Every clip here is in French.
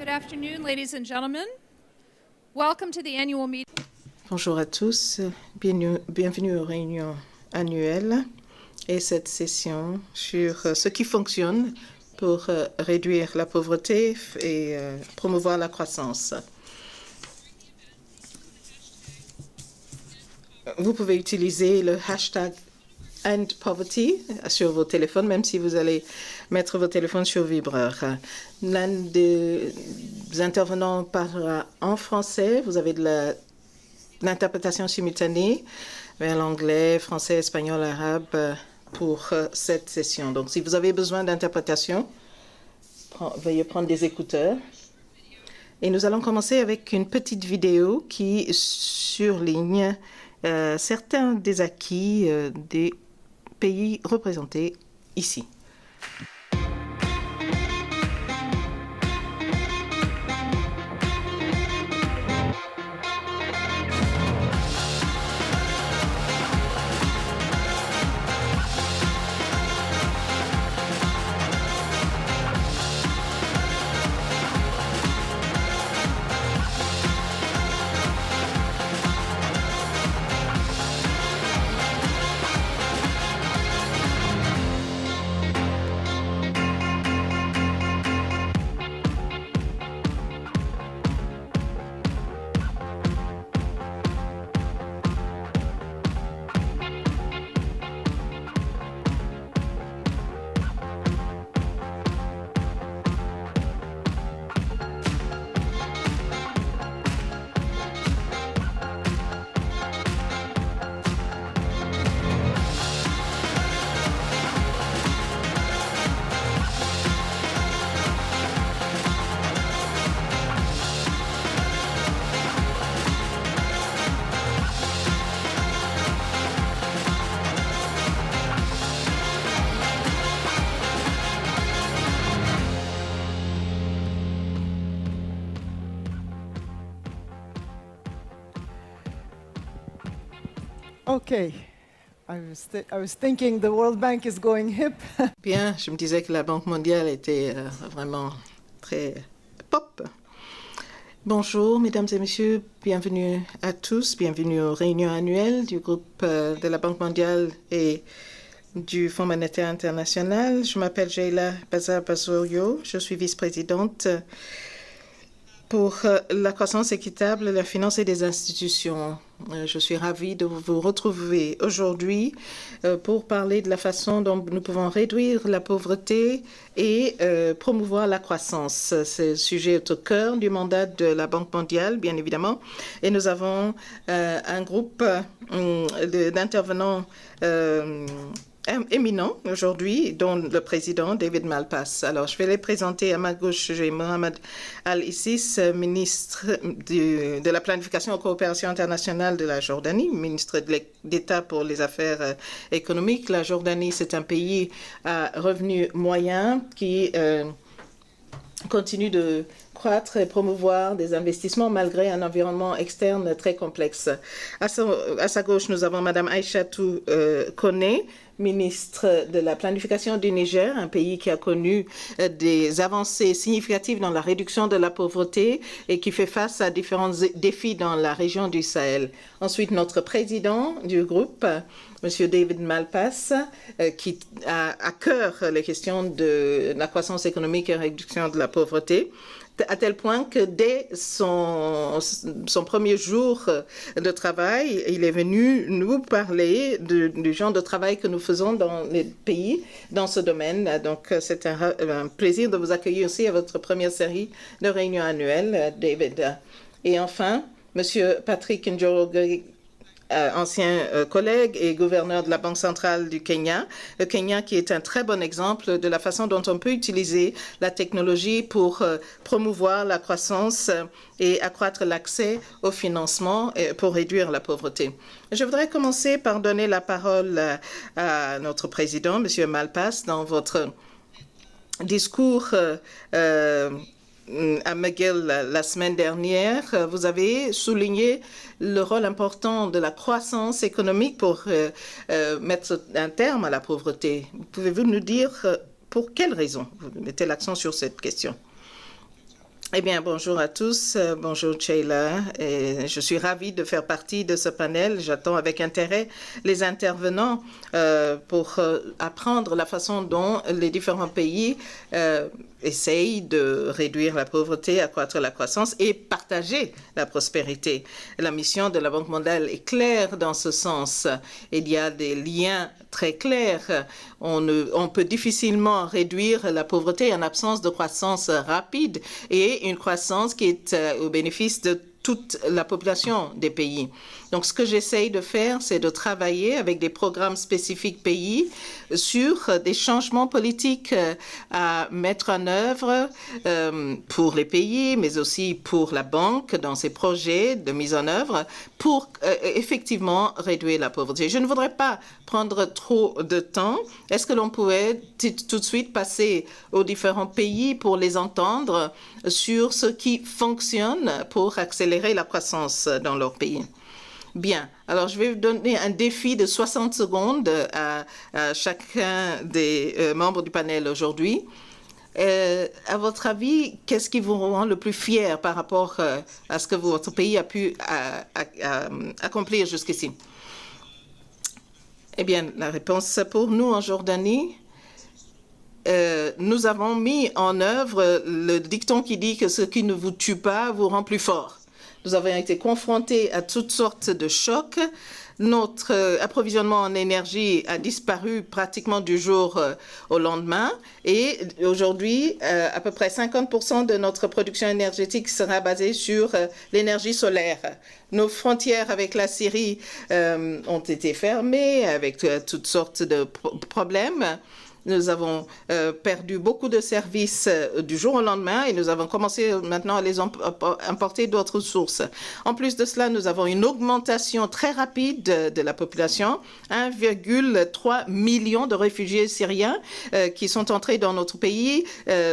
Good afternoon, ladies and gentlemen. Welcome to the annual meeting. Bonjour à tous, bienvenue aux réunions annuelles et cette session sur ce qui fonctionne pour réduire la pauvreté et promouvoir la croissance. Vous pouvez utiliser le hashtag #EndPoverty sur vos téléphones, même si vous allez mettre vos téléphones sur vibreur. L'un des intervenants parlera en français. Vous avez de l'interprétation simultanée vers l'anglais, français, espagnol, arabe pour cette session. Donc, si vous avez besoin d'interprétation, veuillez prendre des écouteurs. Et nous allons commencer avec une petite vidéo qui surligne certains des acquis des pays représentés ici. Okay, I was thinking the World Bank is going hip. Bien, je me disais que la Banque mondiale était vraiment très pop. Bonjour, mesdames et messieurs, bienvenue à tous, bienvenue aux réunions annuelles du groupe de la Banque mondiale et du Fonds monétaire international. Je m'appelle Sheila Bazorio, je suis vice-présidente pour la croissance équitable, la finance et des institutions. Je suis ravie de vous retrouver aujourd'hui pour parler de la façon dont nous pouvons réduire la pauvreté et promouvoir la croissance. Ce sujet est au cœur du mandat de la Banque mondiale, bien évidemment. Et nous avons un groupe d'intervenants éminents aujourd'hui, dont le président David Malpass. Alors, je vais les présenter. À ma gauche, j'ai Mohamed Al-Issis, ministre de la Planification et Coopération internationale de la Jordanie, ministre d'État pour les affaires économiques. La Jordanie, c'est un pays à revenus moyens qui continue de croître et promouvoir des investissements malgré un environnement externe très complexe. À sa gauche, nous avons Mme Aïchatou Kone, ministre de la Planification du Niger, un pays qui a connu des avancées significatives dans la réduction de la pauvreté et qui fait face à différents défis dans la région du Sahel. Ensuite, notre président du groupe, M. David Malpass, qui a à cœur les questions de la croissance économique et la réduction de la pauvreté, à tel point que dès son premier jour de travail, il est venu nous parler du genre de travail que nous faisons dans les pays dans ce domaine. Donc, c'est un plaisir de vous accueillir aussi à votre première série de réunions annuelles, David. Et enfin, M. Patrick Njoroge, ancien collègue et gouverneur de la Banque centrale du Kenya. Le Kenya qui est un très bon exemple de la façon dont on peut utiliser la technologie pour promouvoir la croissance et accroître l'accès au financement et pour réduire la pauvreté. Je voudrais commencer par donner la parole à notre président, M. Malpass, dans votre discours à McGill la semaine dernière. Vous avez souligné le rôle important de la croissance économique pour mettre un terme à la pauvreté. Pouvez-vous nous dire pour quelles raisons vous mettez l'accent sur cette question? Eh bien, bonjour à tous. Bonjour, Sheila. Et je suis ravie de faire partie de ce panel. J'attends avec intérêt les intervenants pour apprendre la façon dont les différents pays essayent de réduire la pauvreté, accroître la croissance et partager la prospérité. La mission de la Banque mondiale est claire dans ce sens. Il y a des liens très clairs. On peut difficilement réduire la pauvreté en absence de croissance rapide et une croissance qui est au bénéfice de toute la population des pays. Donc, ce que j'essaye de faire, c'est de travailler avec des programmes spécifiques pays sur des changements politiques à mettre en œuvre pour les pays, mais aussi pour la banque dans ses projets de mise en œuvre pour effectivement réduire la pauvreté. Je ne voudrais pas prendre trop de temps. Est-ce que l'on pourrait tout de suite passer aux différents pays pour les entendre sur ce qui fonctionne pour accélérer la croissance dans leur pays? Bien, alors je vais vous donner un défi de 60 secondes à chacun des membres du panel aujourd'hui. À votre avis, qu'est-ce qui vous rend le plus fier par rapport à ce que votre pays a pu accomplir jusqu'ici? Eh bien, la réponse pour nous en Jordanie, nous avons mis en œuvre le dicton qui dit que ce qui ne vous tue pas vous rend plus fort. Nous avons été confrontés à toutes sortes de chocs. Notre approvisionnement en énergie a disparu pratiquement du jour au lendemain. Et aujourd'hui, à peu près 50% de notre production énergétique sera basée sur l'énergie solaire. Nos frontières avec la Syrie ont été fermées avec toutes sortes de problèmes. Nous avons perdu beaucoup de services du jour au lendemain et nous avons commencé maintenant à les importer d'autres sources. En plus de cela, nous avons une augmentation très rapide de la population, 1,3 million de réfugiés syriens qui sont entrés dans notre pays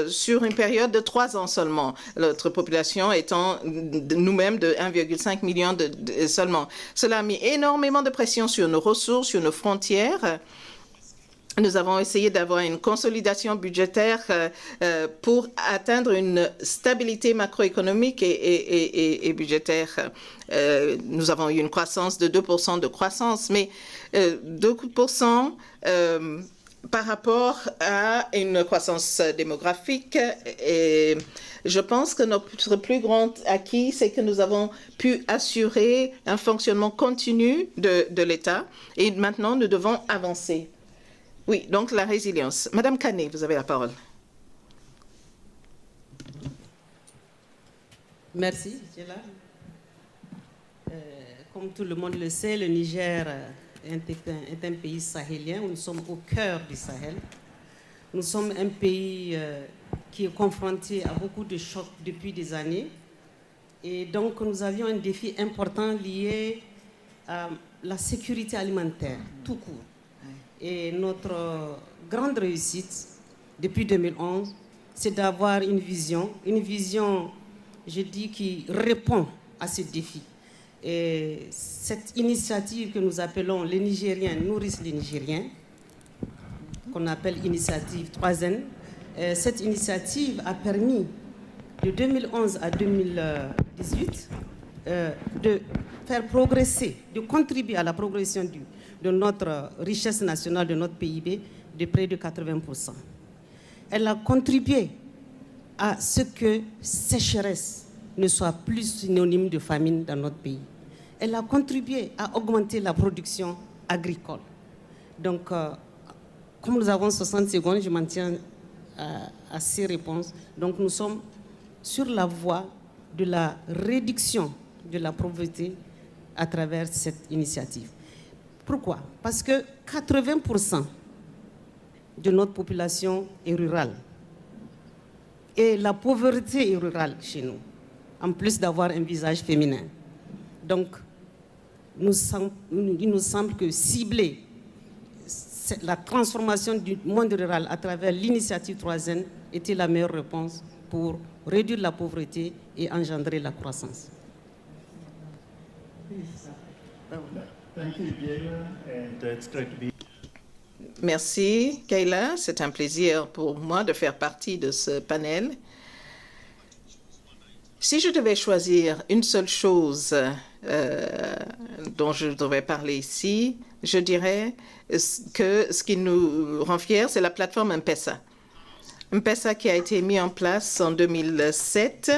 sur une période de 3 ans seulement. Notre population étant nous-mêmes de 1,5 million seulement. Cela a mis énormément de pression sur nos ressources, sur nos frontières. Nous avons essayé d'avoir une consolidation budgétaire pour atteindre une stabilité macroéconomique et budgétaire. Nous avons eu une croissance de 2% de croissance, mais 2% par rapport à une croissance démographique. Et je pense que notre plus grand acquis, c'est que nous avons pu assurer un fonctionnement continu de l'État et maintenant nous devons avancer. Oui, donc la résilience. Madame Canet, vous avez la parole. Merci, Sheila. Comme tout le monde le sait, le Niger est un pays sahélien. Nous sommes au cœur du Sahel. Nous sommes un pays qui est confronté à beaucoup de chocs depuis des années. Et donc, nous avions un défi important lié à la sécurité alimentaire, tout court. Et notre grande réussite depuis 2011, c'est d'avoir une vision, je dis, qui répond à ce défi. Et cette initiative que nous appelons les Nigériens nourrissent les Nigériens, qu'on appelle initiative 3N, cette initiative a permis de 2011 à 2018 de faire progresser, de contribuer à la progression de notre richesse nationale, de notre PIB, de près de 80%. Elle a contribué à ce que sécheresse ne soit plus synonyme de famine dans notre pays. Elle a contribué à augmenter la production agricole. Donc, comme nous avons 60 secondes, je m'en tiens à ces réponses. Donc, nous sommes sur la voie de la réduction de la pauvreté à travers cette initiative. Pourquoi? Parce que 80% de notre population est rurale. Et la pauvreté est rurale chez nous, en plus d'avoir un visage féminin. Donc, il nous semble que cibler la transformation du monde rural à travers l'initiative 3N était la meilleure réponse pour réduire la pauvreté et engendrer la croissance. Merci, Kayla. C'est un plaisir pour moi de faire partie de ce panel. Si je devais choisir une seule chose dont je devrais parler ici, je dirais que ce qui nous rend fiers, c'est la plateforme M-Pesa. M-Pesa qui a été mis en place en 2007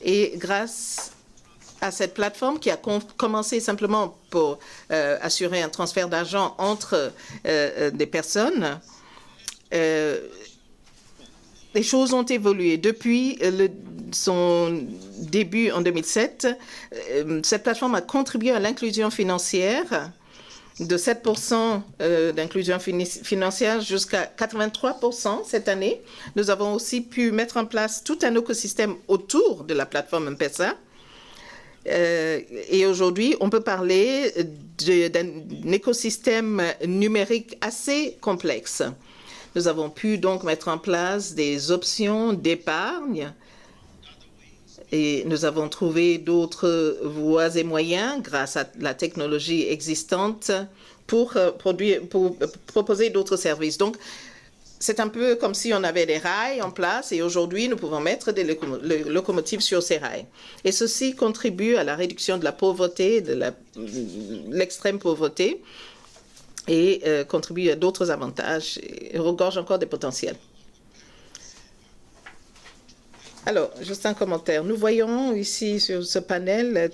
et grâce à cette plateforme qui a commencé simplement pour assurer un transfert d'argent entre des personnes, les choses ont évolué. Depuis son début en 2007, cette plateforme a contribué à l'inclusion financière de 7% d'inclusion financière jusqu'à 83% cette année. Nous avons aussi pu mettre en place tout un écosystème autour de la plateforme M-Pesa. Et aujourd'hui, on peut parler d'un écosystème numérique assez complexe. Nous avons pu donc mettre en place des options d'épargne et nous avons trouvé d'autres voies et moyens grâce à la technologie existante pour proposer d'autres services. Donc, c'est un peu comme si on avait des rails en place et aujourd'hui, nous pouvons mettre des locomotives sur ces rails. Et ceci contribue à la réduction de la pauvreté, de l'extrême pauvreté et contribue à d'autres avantages et regorge encore des potentiels. Alors, juste un commentaire. Nous voyons ici sur ce panel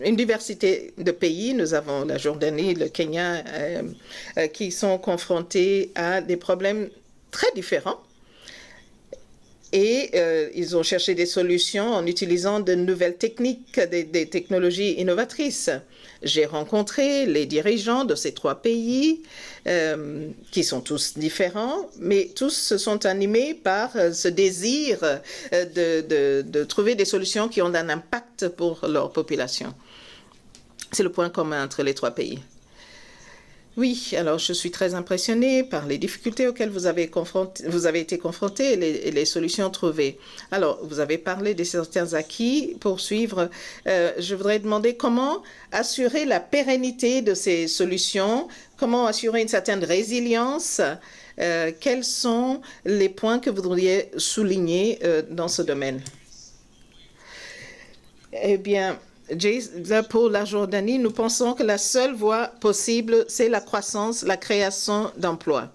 une diversité de pays. Nous avons la Jordanie, le Kenya, qui sont confrontés à des problèmes très différents. Et ils ont cherché des solutions en utilisant de nouvelles techniques, des technologies innovatrices. J'ai rencontré les dirigeants de ces trois pays, qui sont tous différents, mais tous se sont animés par ce désir de trouver des solutions qui ont un impact pour leur population. C'est le point commun entre les trois pays. Oui, alors je suis très impressionnée par les difficultés auxquelles vous avez été confrontés et les solutions trouvées. Alors, vous avez parlé de certains acquis. Pour suivre, je voudrais demander comment assurer la pérennité de ces solutions, comment assurer une certaine résilience. Quels sont les points que vous voudriez souligner dans ce domaine? Eh bien, pour la Jordanie, nous pensons que la seule voie possible, c'est la croissance, la création d'emplois.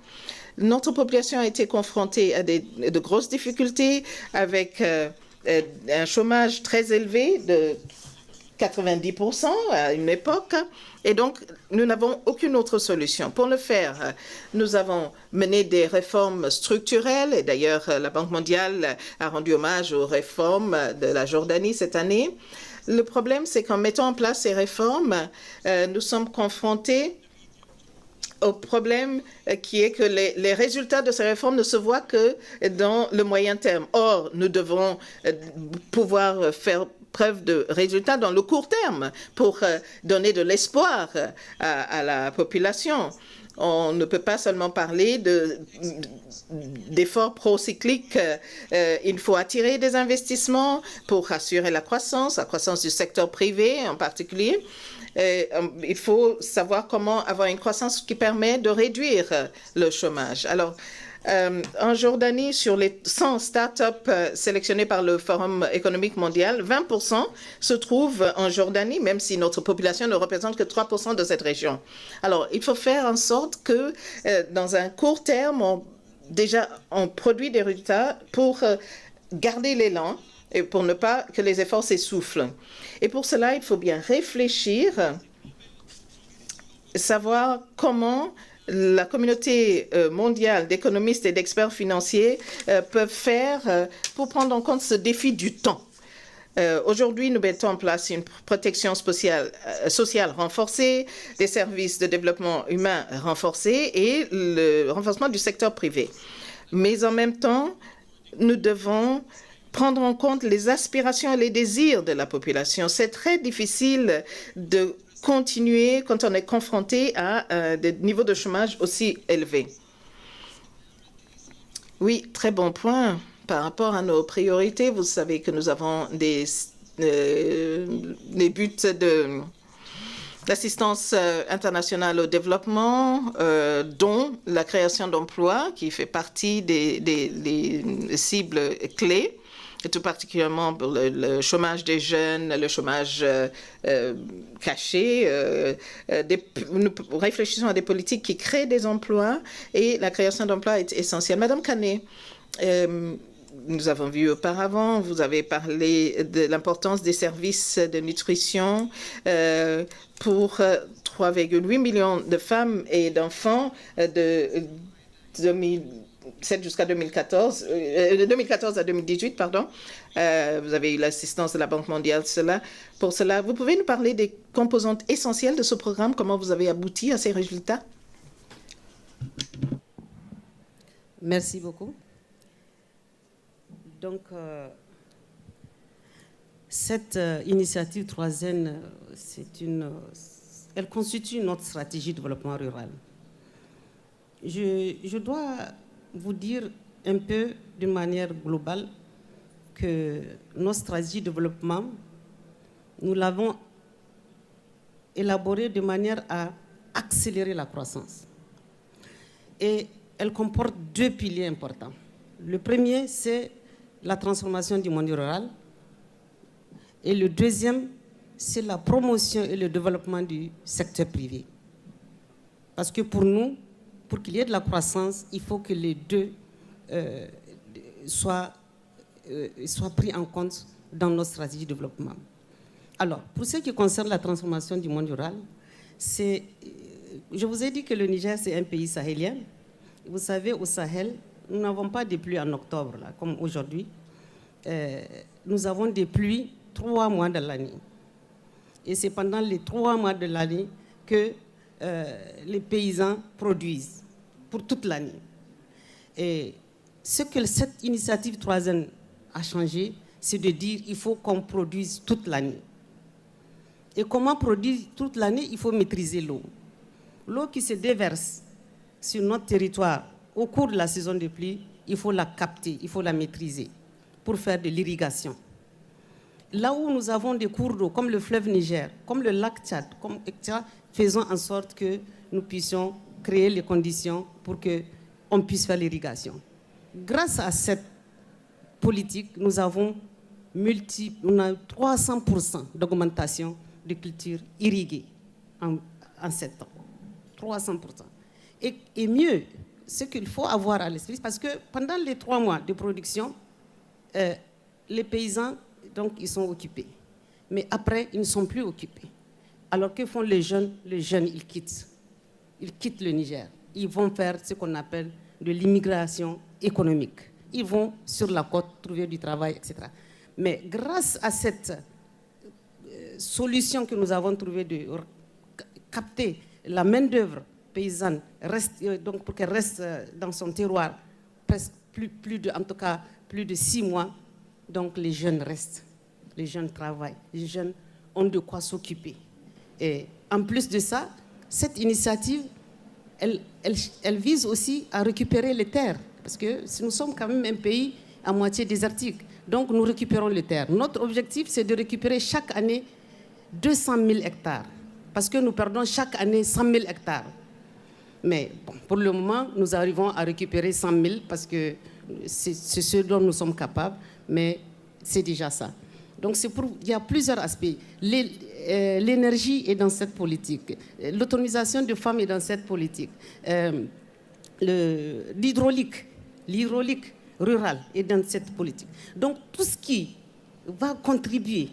Notre population a été confrontée à de grosses difficultés avec un chômage très élevé de 90% à une époque. Et donc, nous n'avons aucune autre solution. Pour le faire, nous avons mené des réformes structurelles. Et d'ailleurs, la Banque mondiale a rendu hommage aux réformes de la Jordanie cette année. Le problème, c'est qu'en mettant en place ces réformes, nous sommes confrontés au problème qui est que les résultats de ces réformes ne se voient que dans le moyen terme. Or, nous devons pouvoir faire preuve de résultats dans le court terme pour donner de l'espoir à la population. On ne peut pas seulement parler d'efforts procycliques. Il faut attirer des investissements pour assurer la croissance du secteur privé en particulier. Il faut savoir comment avoir une croissance qui permet de réduire le chômage. Alors, en Jordanie, sur les 100 start-up sélectionnées par le Forum économique mondial, 20% se trouvent en Jordanie, même si notre population ne représente que 3% de cette région. Alors, il faut faire en sorte que, dans un court terme, on produit des résultats pour garder l'élan et pour ne pas que les efforts s'essoufflent. Et pour cela, il faut bien réfléchir, savoir comment la communauté mondiale d'économistes et d'experts financiers peuvent faire pour prendre en compte ce défi du temps. Aujourd'hui, nous mettons en place une protection sociale renforcée, des services de développement humain renforcés et le renforcement du secteur privé. Mais en même temps, nous devons prendre en compte les aspirations et les désirs de la population. C'est très difficile de continuer quand on est confronté à des niveaux de chômage aussi élevés. Oui, très bon point. Par rapport à nos priorités, vous savez que nous avons des buts d'assistance internationale au développement, dont la création d'emplois, qui fait partie des cibles clés. et tout particulièrement pour le chômage des jeunes, le chômage caché. Nous réfléchissons à des politiques qui créent des emplois et la création d'emplois est essentielle. Madame Canet, nous avons vu auparavant, vous avez parlé de l'importance des services de nutrition pour 3,8 millions de femmes et d'enfants de 2007 jusqu'à 2014, 2014 à 2018, pardon. Vous avez eu l'assistance de la Banque mondiale pour cela. Vous pouvez nous parler des composantes essentielles de ce programme, comment vous avez abouti à ces résultats? Merci beaucoup. Donc, cette initiative 3N, elle constitue notre stratégie de développement rural. Je dois vous dire un peu d'une manière globale que notre stratégie de développement, nous l'avons élaborée de manière à accélérer la croissance. Et elle comporte deux piliers importants. Le premier, c'est la transformation du monde rural. Et le deuxième, c'est la promotion et le développement du secteur privé. Parce que pour nous, pour qu'il y ait de la croissance, il faut que les deux soient pris en compte dans notre stratégie de développement. Alors, pour ce qui concerne la transformation du monde rural, je vous ai dit que le Niger, c'est un pays sahélien. Vous savez, au Sahel, nous n'avons pas de pluies en octobre, là, comme aujourd'hui. Nous avons des pluies 3 mois de l'année. Et c'est pendant les 3 mois de l'année que les paysans produisent, pour toute l'année. Et ce que cette initiative 3N a changé, c'est de dire qu'il faut qu'on produise toute l'année. Et comment produire toute l'année? Il faut maîtriser l'eau. L'eau qui se déverse sur notre territoire au cours de la saison de pluie, il faut la capter, il faut la maîtriser pour faire de l'irrigation. Là où nous avons des cours d'eau, comme le fleuve Niger, comme le lac Tchad, etc., faisons en sorte que nous puissions créer les conditions pour qu'on puisse faire l'irrigation. Grâce à cette politique, nous avons 300% d'augmentation de cultures irriguées en 7 ans. 300%. Et mieux, ce qu'il faut avoir à l'esprit, parce que pendant les 3 mois de production, les paysans, donc, ils sont occupés. Mais après, ils ne sont plus occupés. Alors que font les jeunes? Les jeunes, ils quittent le Niger. Ils vont faire ce qu'on appelle de l'immigration économique. Ils vont sur la côte trouver du travail, etc. Mais grâce à cette solution que nous avons trouvée de capter la main-d'œuvre paysanne, donc pour qu'elle reste dans son terroir presque en tout cas plus de 6 mois, donc les jeunes restent, les jeunes travaillent, les jeunes ont de quoi s'occuper. Et en plus de ça, cette initiative, elle vise aussi à récupérer les terres, parce que nous sommes quand même un pays à moitié désertique, donc nous récupérons les terres. Notre objectif, c'est de récupérer chaque année 200 000 hectares, parce que nous perdons chaque année 100 000 hectares. Mais bon, pour le moment, nous arrivons à récupérer 100 000 parce que c'est ce dont nous sommes capables, mais c'est déjà ça. Donc il y a plusieurs aspects. L'énergie est dans cette politique. L'autonomisation des femmes est dans cette politique. L'hydraulique rurale est dans cette politique. Donc tout ce qui va contribuer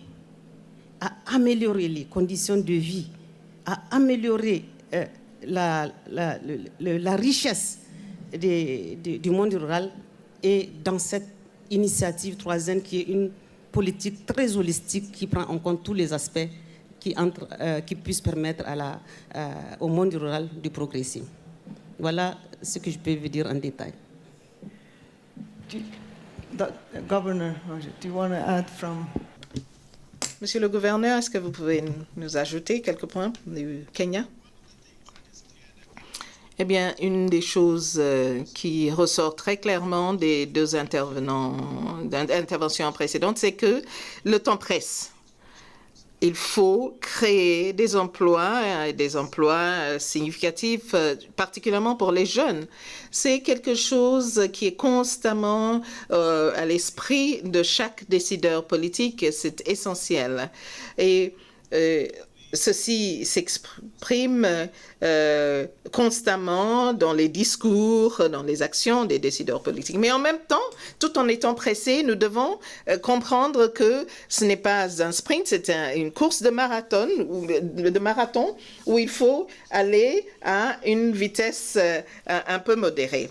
à améliorer les conditions de vie, à améliorer la richesse du monde rural est dans cette initiative 3N qui est une politique très holistique qui prend en compte tous les aspects qui puissent permettre au monde rural de progresser. Voilà ce que je peux vous dire en détail. Governor, do you want to add from... Monsieur le gouverneur, est-ce que vous pouvez nous ajouter quelques points du Kenya? Eh bien, une des choses qui ressort très clairement des deux interventions précédentes, c'est que le temps presse. il faut créer des emplois et des emplois significatifs, particulièrement pour les jeunes. C'est quelque chose qui est constamment à l'esprit de chaque décideur politique. C'est essentiel. Et ceci s'exprime constamment dans les discours, dans les actions des décideurs politiques. Mais en même temps, tout en étant pressés, nous devons comprendre que ce n'est pas un sprint, c'est une course de marathon où il faut aller à une vitesse un peu modérée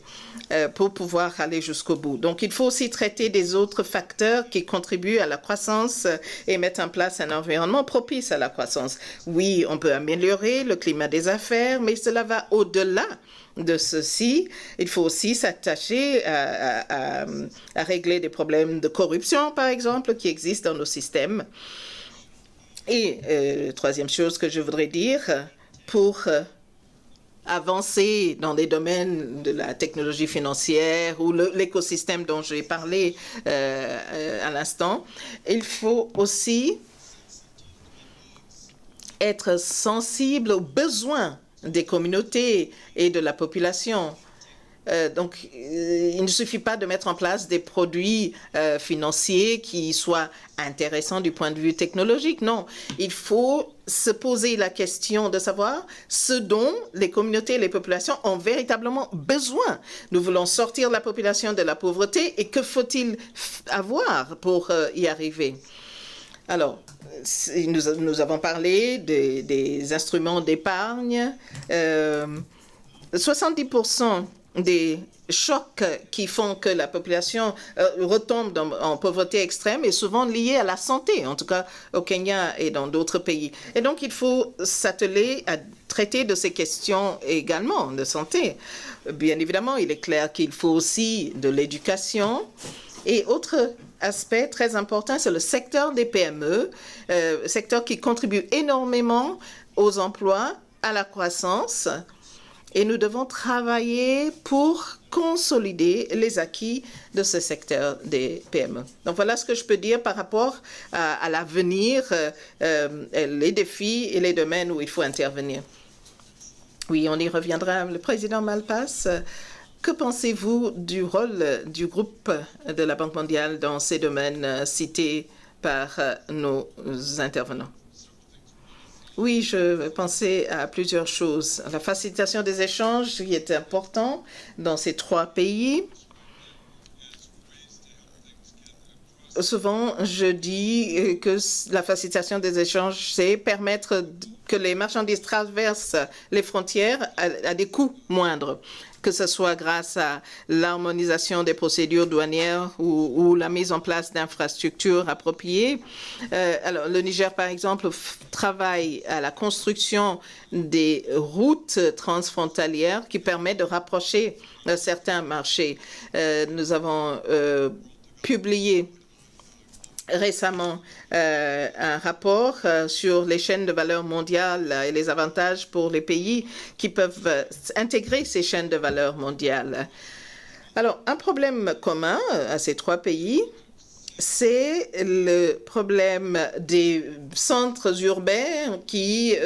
pour pouvoir aller jusqu'au bout. Donc, il faut aussi traiter des autres facteurs qui contribuent à la croissance et mettre en place un environnement propice à la croissance. Oui, on peut améliorer le climat des affaires, mais cela va au-delà de ceci. Il faut aussi s'attacher à régler des problèmes de corruption, par exemple, qui existent dans nos systèmes. Et troisième chose que je voudrais dire, pour avancer dans des domaines de la technologie financière ou l'écosystème dont j'ai parlé à l'instant, il faut aussi être sensible aux besoins des communautés et de la population. Donc, il ne suffit pas de mettre en place des produits financiers qui soient intéressants du point de vue technologique. Non, il faut se poser la question de savoir ce dont les communautés et les populations ont véritablement besoin. Nous voulons sortir la population de la pauvreté et que faut-il avoir pour y arriver? Alors, nous avons parlé des instruments d'épargne. 70% des chocs qui font que la population retombe en pauvreté extrême est souvent lié à la santé, en tout cas au Kenya et dans d'autres pays. Et donc, il faut s'atteler à traiter de ces questions également de santé. Bien évidemment, il est clair qu'il faut aussi de l'éducation. Et autre aspect très important, c'est le secteur des PME, secteur qui contribue énormément aux emplois, à la croissance. Et nous devons travailler pour consolider les acquis de ce secteur des PME. Donc voilà ce que je peux dire par rapport à l'avenir, les défis et les domaines où il faut intervenir. Oui, on y reviendra. Le président Malpass, que pensez-vous du rôle du groupe de la Banque mondiale dans ces domaines cités par nos intervenants? Oui, je pensais à plusieurs choses. La facilitation des échanges, qui est important dans ces trois pays. Souvent, je dis que la facilitation des échanges, c'est permettre que les marchandises traversent les frontières à des coûts moindres, que ce soit grâce à l'harmonisation des procédures douanières ou la mise en place d'infrastructures appropriées. Alors, le Niger, par exemple, travaille à la construction des routes transfrontalières qui permettent de rapprocher certains marchés. Nous avons publié récemment un rapport sur les chaînes de valeur mondiales et les avantages pour les pays qui peuvent intégrer ces chaînes de valeur mondiales. Alors, un problème commun à ces trois pays, c'est le problème des centres urbains qui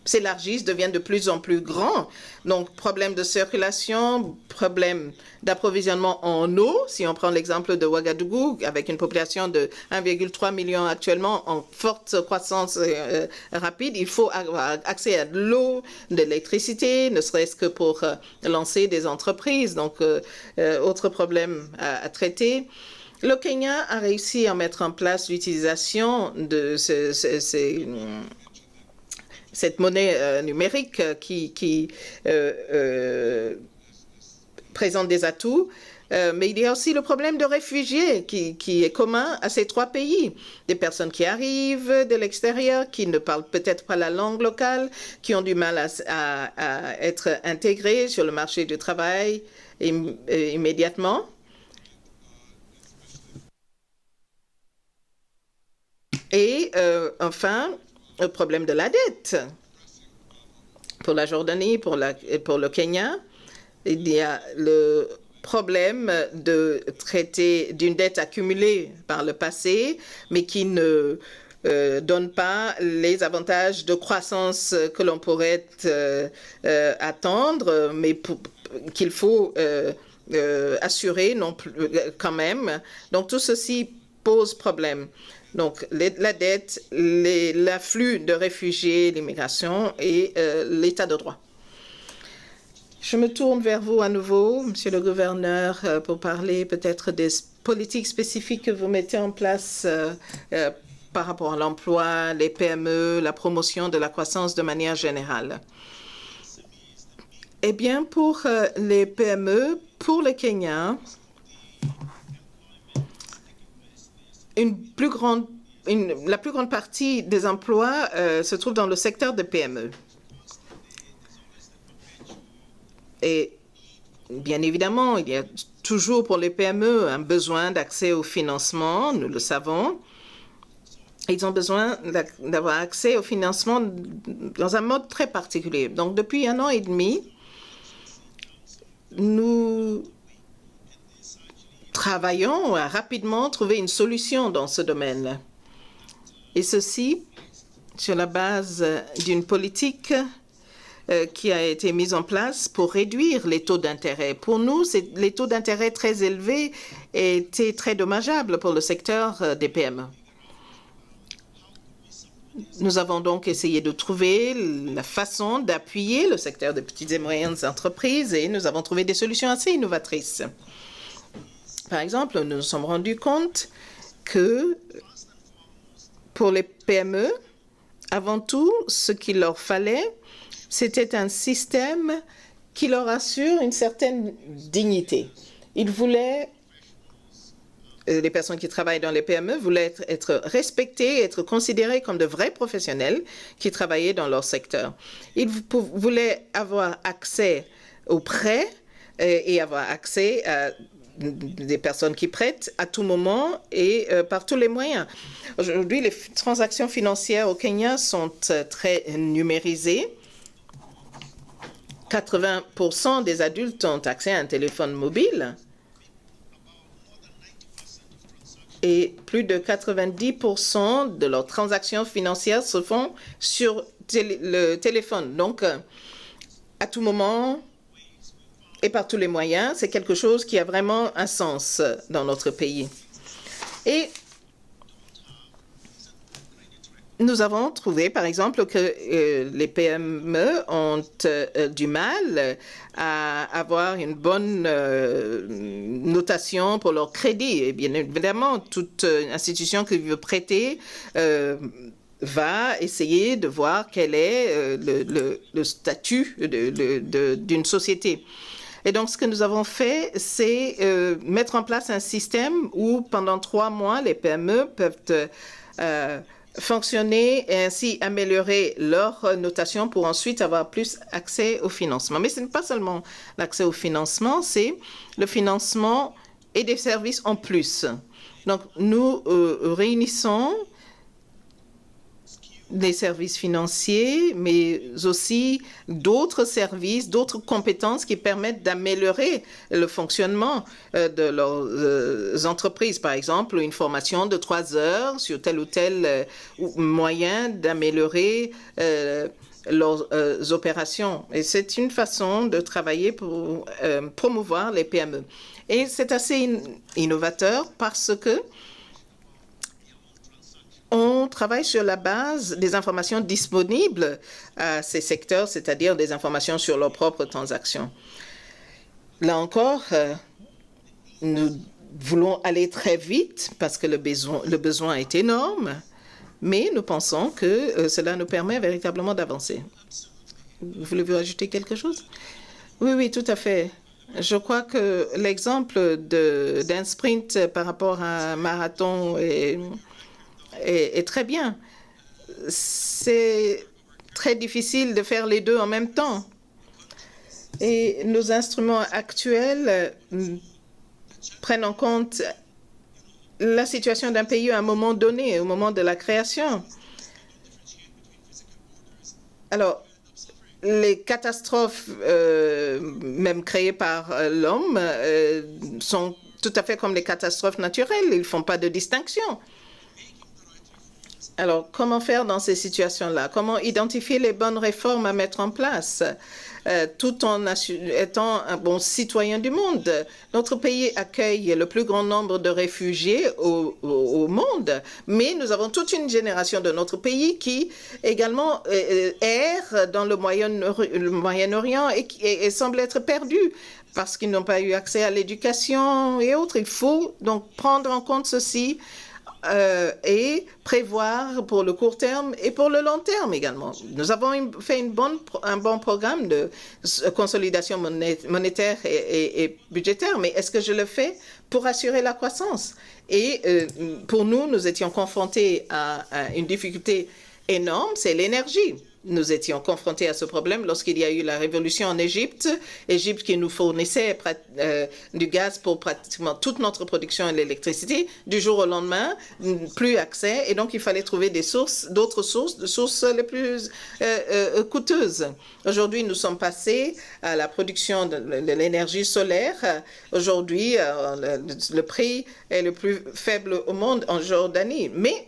s'élargissent, deviennent de plus en plus grands. Donc, problème de circulation, problème d'approvisionnement en eau. Si on prend l'exemple de Ouagadougou, avec une population de 1,3 million actuellement en forte croissance rapide, il faut avoir accès à de l'eau, de l'électricité, ne serait-ce que pour lancer des entreprises. Donc, autre problème à traiter. Le Kenya a réussi à mettre en place l'utilisation de cette monnaie numérique qui présente des atouts. Mais il y a aussi le problème de réfugiés qui est commun à ces trois pays. Des personnes qui arrivent de l'extérieur, qui ne parlent peut-être pas la langue locale, qui ont du mal à être intégrées sur le marché du travail immédiatement. Et enfin, le problème de la dette. Pour la Jordanie, pour le Kenya, il y a le problème de traiter d'une dette accumulée par le passé, mais qui ne donne pas les avantages de croissance que l'on pourrait attendre, mais qu'il faut assurer non plus, quand même. Donc tout ceci pose problème. Donc la dette, l'afflux de réfugiés, l'immigration et l'état de droit. Je me tourne vers vous à nouveau, Monsieur le Gouverneur, pour parler peut-être des politiques spécifiques que vous mettez en place par rapport à l'emploi, les PME, la promotion de la croissance de manière générale. Eh bien, pour les PME, pour le Kenya, la plus grande partie des emplois se trouve dans le secteur des PME. Et bien évidemment, il y a toujours pour les PME un besoin d'accès au financement, nous le savons. Ils ont besoin d'avoir accès au financement dans un mode très particulier. Donc, depuis 1 an et demi, nous travaillons à rapidement trouver une solution dans ce domaine. Et ceci sur la base d'une politique qui a été mise en place pour réduire les taux d'intérêt. Pour nous, les taux d'intérêt très élevés étaient très dommageables pour le secteur des PME. Nous avons donc essayé de trouver la façon d'appuyer le secteur des petites et moyennes entreprises et nous avons trouvé des solutions assez innovatrices. Par exemple, nous nous sommes rendus compte que pour les PME, avant tout, ce qu'il leur fallait, c'était un système qui leur assure une certaine dignité. Ils voulaient, les personnes qui travaillent dans les PME voulaient être respectées, être considérées comme de vrais professionnels qui travaillaient dans leur secteur. Ils voulaient avoir accès aux prêts et avoir accès à des personnes qui prêtent à tout moment et par tous les moyens. Aujourd'hui, les transactions financières au Kenya sont très numérisées. 80% des adultes ont accès à un téléphone mobile et plus de 90% de leurs transactions financières se font sur le téléphone. Donc, à tout moment et par tous les moyens, c'est quelque chose qui a vraiment un sens dans notre pays. Et nous avons trouvé, par exemple, que les PME ont du mal à avoir une bonne notation pour leur crédit. Et bien évidemment, toute institution qui veut prêter va essayer de voir quel est le statut d'une société. Et donc, ce que nous avons fait, c'est mettre en place un système où, pendant 3 mois, les PME peuvent fonctionner et ainsi améliorer leur notation pour ensuite avoir plus accès au financement. Mais ce n'est pas seulement l'accès au financement, c'est le financement et des services en plus. Donc, nous réunissons des services financiers, mais aussi d'autres services, d'autres compétences qui permettent d'améliorer le fonctionnement de leurs entreprises. Par exemple, une formation de 3 heures sur tel ou tel moyen d'améliorer leurs opérations. Et c'est une façon de travailler pour promouvoir les PME. Et c'est assez innovateur parce que on travaille sur la base des informations disponibles à ces secteurs, c'est-à-dire des informations sur leurs propres transactions. Là encore, nous voulons aller très vite parce que le besoin est énorme, mais nous pensons que cela nous permet véritablement d'avancer. Voulez-vous ajouter quelque chose? Oui, oui, tout à fait. Je crois que l'exemple d'un sprint par rapport à un marathon est très bien. C'est très difficile de faire les deux en même temps. Et nos instruments actuels prennent en compte la situation d'un pays à un moment donné, au moment de la création. Alors, les catastrophes, même créées par l'homme, sont tout à fait comme les catastrophes naturelles. Ils ne font pas de distinction. Alors, comment faire dans ces situations-là? Comment identifier les bonnes réformes à mettre en place tout en étant un bon citoyen du monde? Notre pays accueille le plus grand nombre de réfugiés au monde, mais nous avons toute une génération de notre pays qui également erre dans le Moyen-Orient et semble être perdue parce qu'ils n'ont pas eu accès à l'éducation et autres. Il faut donc prendre en compte ceci et prévoir pour le court terme et pour le long terme également. Nous avons fait un bon programme de consolidation monétaire et budgétaire, mais est-ce que je le fais pour assurer la croissance? Et pour nous, nous étions confrontés à une difficulté énorme, c'est l'énergie. Nous étions confrontés à ce problème lorsqu'il y a eu la révolution en Égypte. Égypte qui nous fournissait du gaz pour pratiquement toute notre production et l'électricité. Du jour au lendemain, plus accès. Et donc, il fallait trouver d'autres sources les plus coûteuses. Aujourd'hui, nous sommes passés à la production de l'énergie solaire. Aujourd'hui, le prix est le plus faible au monde en Jordanie. Mais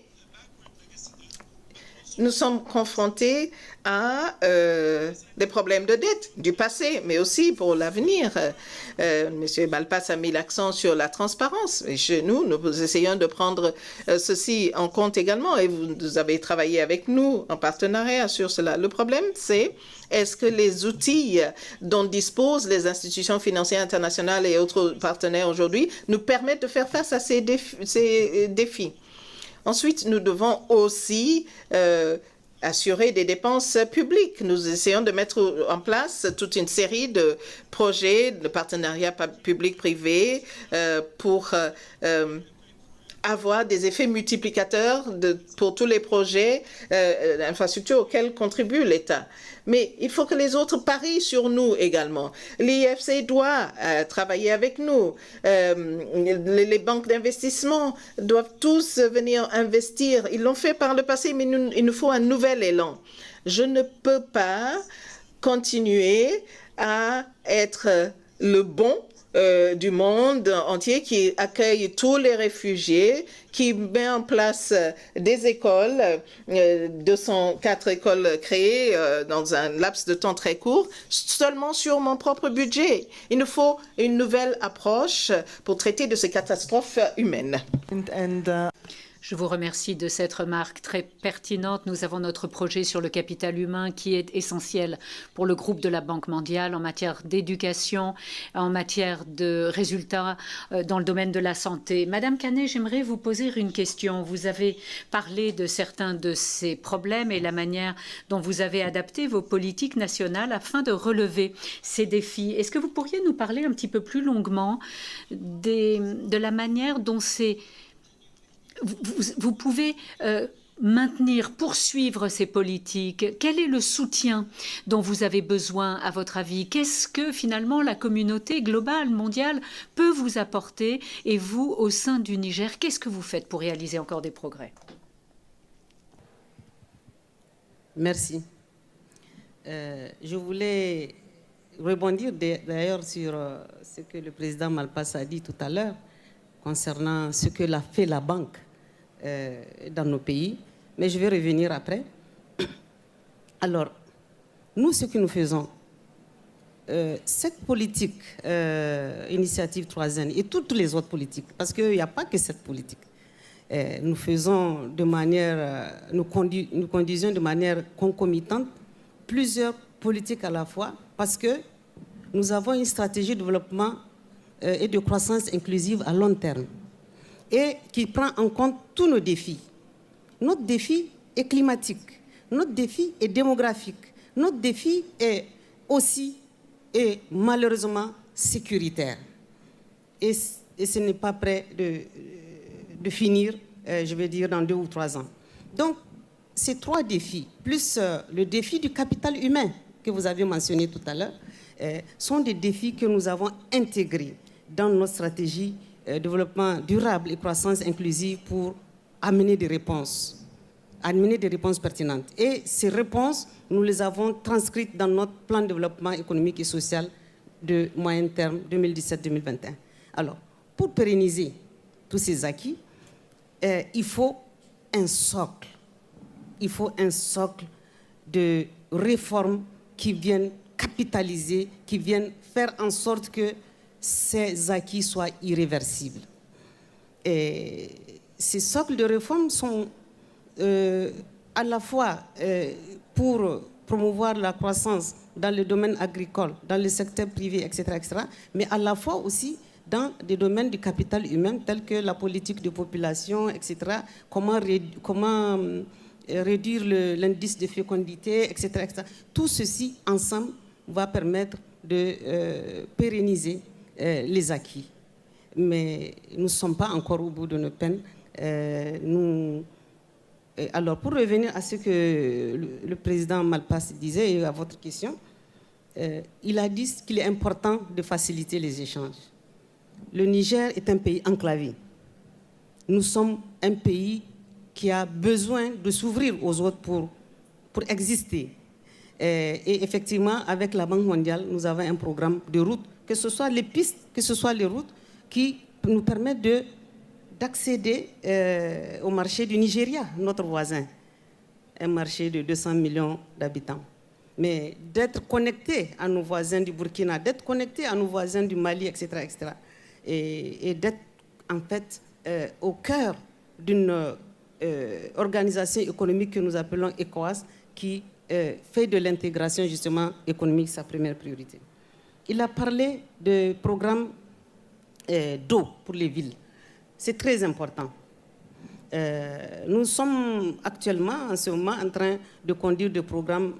nous sommes confrontés à des problèmes de dette du passé, mais aussi pour l'avenir. Monsieur Malpass a mis l'accent sur la transparence. Et chez nous, nous essayons de prendre ceci en compte également. Et vous avez travaillé avec nous en partenariat sur cela. Le problème, c'est est-ce que les outils dont disposent les institutions financières internationales et autres partenaires aujourd'hui nous permettent de faire face à ces défis? Ensuite, nous devons aussi assurer des dépenses publiques. Nous essayons de mettre en place toute une série de projets de partenariat public-privé pour avoir des effets multiplicateurs pour tous les projets d'infrastructure auxquels contribue l'État. Mais il faut que les autres parient sur nous également. L'IFC doit travailler avec nous. Les banques d'investissement doivent tous venir investir. Ils l'ont fait par le passé, mais il nous faut un nouvel élan. Je ne peux pas continuer à être le bon du monde entier qui accueille tous les réfugiés, qui met en place des écoles, 204 écoles créées dans un laps de temps très court, seulement sur mon propre budget. Il nous faut une nouvelle approche pour traiter de ces catastrophes humaines. Je vous remercie de cette remarque très pertinente. Nous avons notre projet sur le capital humain qui est essentiel pour le groupe de la Banque mondiale en matière d'éducation, en matière de résultats dans le domaine de la santé. Madame Canet, j'aimerais vous poser une question. Vous avez parlé de certains de ces problèmes et la manière dont vous avez adapté vos politiques nationales afin de relever ces défis. Est-ce que vous pourriez nous parler un petit peu plus longuement de la manière dont vous pouvez poursuivre ces politiques? Quel est le soutien dont vous avez besoin, à votre avis? Qu'est-ce que finalement la communauté globale, mondiale, peut vous apporter? Et vous, au sein du Niger, qu'est-ce que vous faites pour réaliser encore des progrès? Merci. Je voulais rebondir d'ailleurs sur ce que le président Malpass a dit tout à l'heure concernant ce que l'a fait la banque dans nos pays, mais je vais revenir après. Alors, nous, ce que nous faisons, cette politique, initiative 3N et toutes les autres politiques, parce qu'il n'y a pas que cette politique, nous faisons de manière, nous conduisons de manière concomitante plusieurs politiques à la fois, parce que nous avons une stratégie de développement et de croissance inclusive à long terme, et qui prend en compte tous nos défis. Notre défi est climatique, notre défi est démographique, notre défi est aussi et malheureusement sécuritaire. Et ce n'est pas prêt de finir, je vais dire, dans 2 ou 3 ans. Donc, ces 3 défis, plus le défi du capital humain que vous avez mentionné tout à l'heure, sont des défis que nous avons intégrés dans notre stratégie développement durable et croissance inclusive pour amener des réponses pertinentes. Et ces réponses, nous les avons transcrites dans notre plan de développement économique et social de moyen terme 2017-2021. Alors, pour pérenniser tous ces acquis, il faut un socle il faut un socle de réformes qui viennent capitaliser, qui viennent faire en sorte que ces acquis soient irréversibles. Et ces socles de réformes sont à la fois pour promouvoir la croissance dans le domaine agricole, dans le secteur privé, etc., mais à la fois aussi dans des domaines du capital humain tels que la politique de population, etc., comment réduire l'indice de fécondité, etc., etc. Tout ceci ensemble va permettre de pérenniser les acquis. Mais nous ne sommes pas encore au bout de nos peines. Alors, pour revenir à ce que le président Malpass disait et à votre question, il a dit qu'il est important de faciliter les échanges. Le Niger est un pays enclavé. Nous sommes un pays qui a besoin de s'ouvrir aux autres pour exister. Et effectivement, avec la Banque mondiale, nous avons un programme de route, que ce soit les pistes, que ce soit les routes, qui nous permettent d'accéder au marché du Nigeria, notre voisin, un marché de 200 millions d'habitants. Mais d'être connecté à nos voisins du Burkina, d'être connecté à nos voisins du Mali, etc., etc., et d'être en fait au cœur d'une organisation économique que nous appelons ECOWAS, qui fait de l'intégration justement économique sa première priorité. Il a parlé de programmes d'eau pour les villes. C'est très important. Nous sommes actuellement, en ce moment, en train de conduire des programmes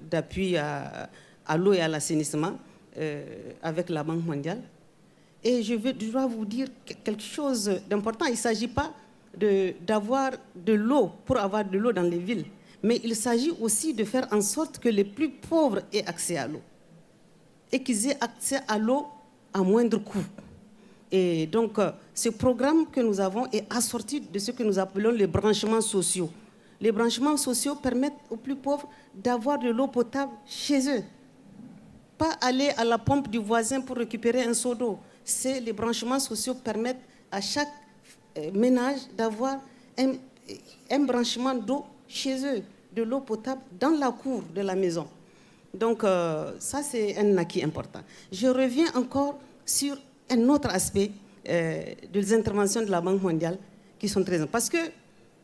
d'appui à l'eau et à l'assainissement avec la Banque mondiale. Et je dois vous dire quelque chose d'important. Il ne s'agit pas d'avoir de l'eau pour avoir de l'eau dans les villes, mais il s'agit aussi de faire en sorte que les plus pauvres aient accès à l'eau et qu'ils aient accès à l'eau à moindre coût. Et donc, ce programme que nous avons est assorti de ce que nous appelons les branchements sociaux. Les branchements sociaux permettent aux plus pauvres d'avoir de l'eau potable chez eux. Pas aller à la pompe du voisin pour récupérer un seau d'eau. Les branchements sociaux permettent à chaque ménage d'avoir un branchement d'eau chez eux, de l'eau potable dans la cour de la maison. Donc, ça, c'est un acquis important. Je reviens encore sur un autre aspect des interventions de la Banque mondiale qui sont très importantes. Parce que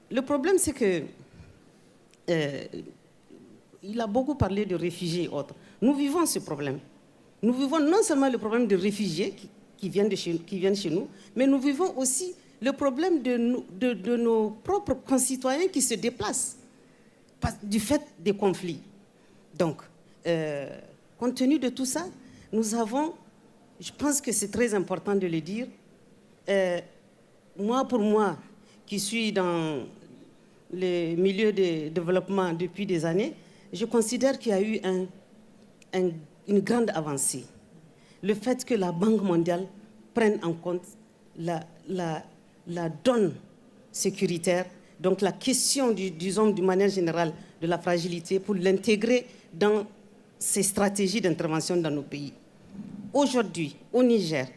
le problème, c'est que il a beaucoup parlé de réfugiés et autres. Nous vivons ce problème. Nous vivons non seulement le problème des réfugiés qui viennent chez nous, mais nous vivons aussi le problème de nos propres concitoyens qui se déplacent du fait des conflits. Donc, compte tenu de tout ça, nous avons, je pense que c'est très important de le dire, pour moi, qui suis dans les milieux de développement depuis des années, je considère qu'il y a eu une grande avancée. Le fait que la Banque mondiale prenne en compte la donne sécuritaire, donc la question, disons, d'une manière générale, de la fragilité, pour l'intégrer dans ses stratégies d'intervention dans nos pays. Aujourd'hui, au Niger,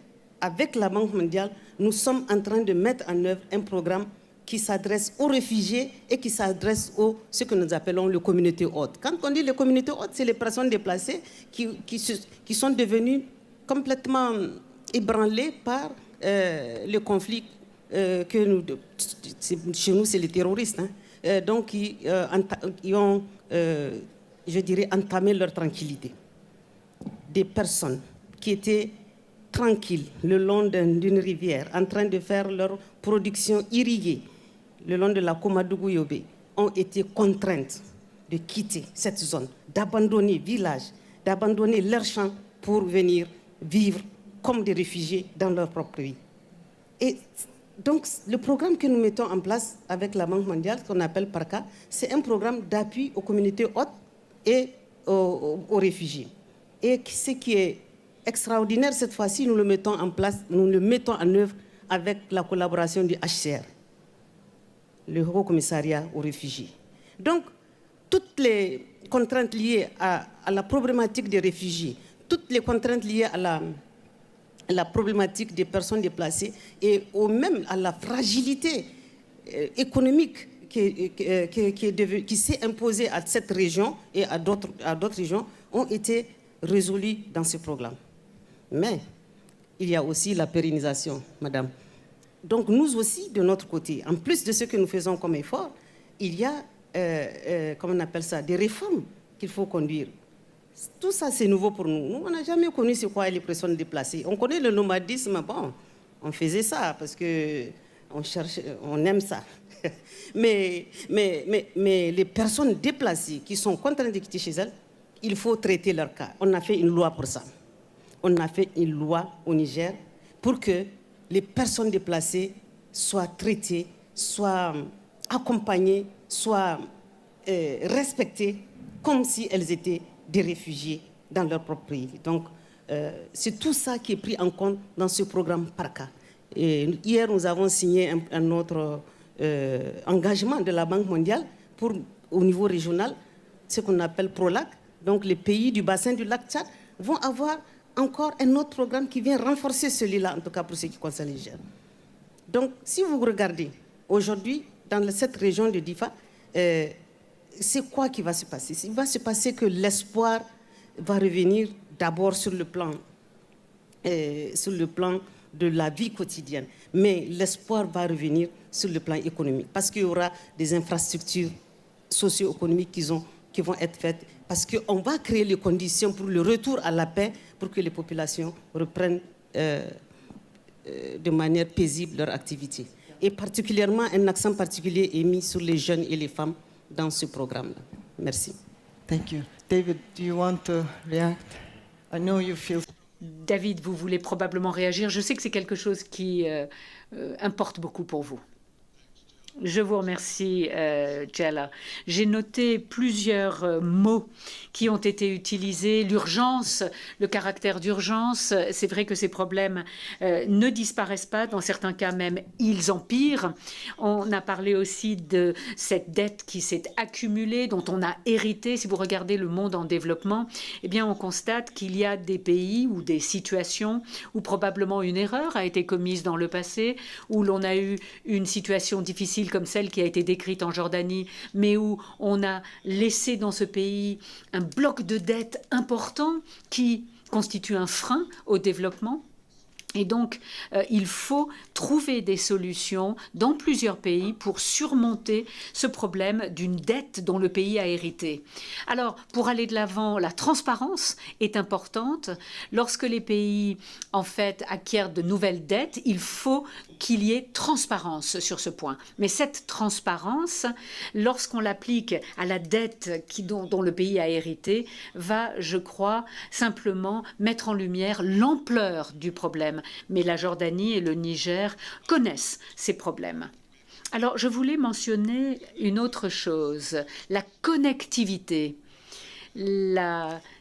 avec la Banque mondiale, nous sommes en train de mettre en œuvre un programme qui s'adresse aux réfugiés et qui s'adresse à ce que nous appelons les communautés hautes. Quand on dit les communautés hautes, c'est les personnes déplacées qui sont devenues complètement ébranlées par le conflit chez nous, c'est les terroristes, hein, donc qui ont, je dirais, entamé leur tranquillité. Des personnes qui étaient tranquilles le long d'une rivière, en train de faire leur production irriguée le long de la Komadougou-Yobé, ont été contraintes de quitter cette zone, d'abandonner village, d'abandonner leurs champs pour venir vivre comme des réfugiés dans leur propre pays. Et donc, le programme que nous mettons en place avec la Banque mondiale, qu'on appelle PARCA, c'est un programme d'appui aux communautés hautes et aux réfugiés. Et ce qui est extraordinaire cette fois-ci, nous le mettons en place, nous le mettons en œuvre avec la collaboration du HCR, le Haut Commissariat aux réfugiés. Donc, toutes les contraintes liées à la problématique des réfugiés, toutes les contraintes liées à la problématique des personnes déplacées et même à la fragilité économique qui s'est imposé à cette région et à d'autres régions ont été résolus dans ce programme. Mais il y a aussi la pérennisation, madame. Donc nous aussi, de notre côté, en plus de ce que nous faisons comme effort, il y a, comment on appelle ça, des réformes qu'il faut conduire. Tout ça, c'est nouveau pour nous. Nous, on n'a jamais connu ce qu'est les personnes déplacées. On connaît le nomadisme, bon, on faisait ça parce qu'on aime ça. mais les personnes déplacées qui sont contraintes de quitter chez elles, il faut traiter leur cas. On a fait une loi pour ça. On a fait une loi au Niger pour que les personnes déplacées soient traitées, soient accompagnées, soient respectées comme si elles étaient des réfugiés dans leur propre pays. Donc, c'est tout ça qui est pris en compte dans ce programme PARCA. Et hier, nous avons signé un autre engagement de la Banque mondiale au niveau régional, ce qu'on appelle PROLAC. Donc, les pays du bassin du lac Tchad vont avoir encore un autre programme qui vient renforcer celui-là, en tout cas pour ce qui concerne les Niger. Donc, si vous regardez, aujourd'hui, dans cette région de Difa, c'est quoi qui va se passer? Il va se passer que l'espoir va revenir d'abord sur le plan de la vie quotidienne. Mais l'espoir va revenir sur le plan économique parce qu'il y aura des infrastructures socio-économiques qui vont être faites, parce qu'on va créer les conditions pour le retour à la paix, pour que les populations reprennent de manière paisible leur activité. Et particulièrement, un accent particulier est mis sur les jeunes et les femmes dans ce programme-là. Merci. Thank you. David, do you want to react? I know you feel... David, vous voulez probablement réagir. Je sais que c'est quelque chose qui importe beaucoup pour vous. Je vous remercie, Jella. J'ai noté plusieurs mots qui ont été utilisés. L'urgence, le caractère d'urgence. C'est vrai que ces problèmes ne disparaissent pas. Dans certains cas même, ils empirent. On a parlé aussi de cette dette qui s'est accumulée, dont on a hérité. Si vous regardez le monde en développement, eh bien, on constate qu'il y a des pays ou des situations où probablement une erreur a été commise dans le passé, où l'on a eu une situation difficile comme celle qui a été décrite en Jordanie, mais où on a laissé dans ce pays un bloc de dette important qui constitue un frein au développement. Et donc, il faut trouver des solutions dans plusieurs pays pour surmonter ce problème d'une dette dont le pays a hérité. Alors, pour aller de l'avant, la transparence est importante. Lorsque les pays, en fait, acquièrent de nouvelles dettes, il faut qu'il y ait transparence sur ce point. Mais cette transparence, lorsqu'on l'applique à la dette dont le pays a hérité, va, je crois, simplement mettre en lumière l'ampleur du problème. Mais la Jordanie et le Niger connaissent ces problèmes. Alors, je voulais mentionner une autre chose, la connectivité.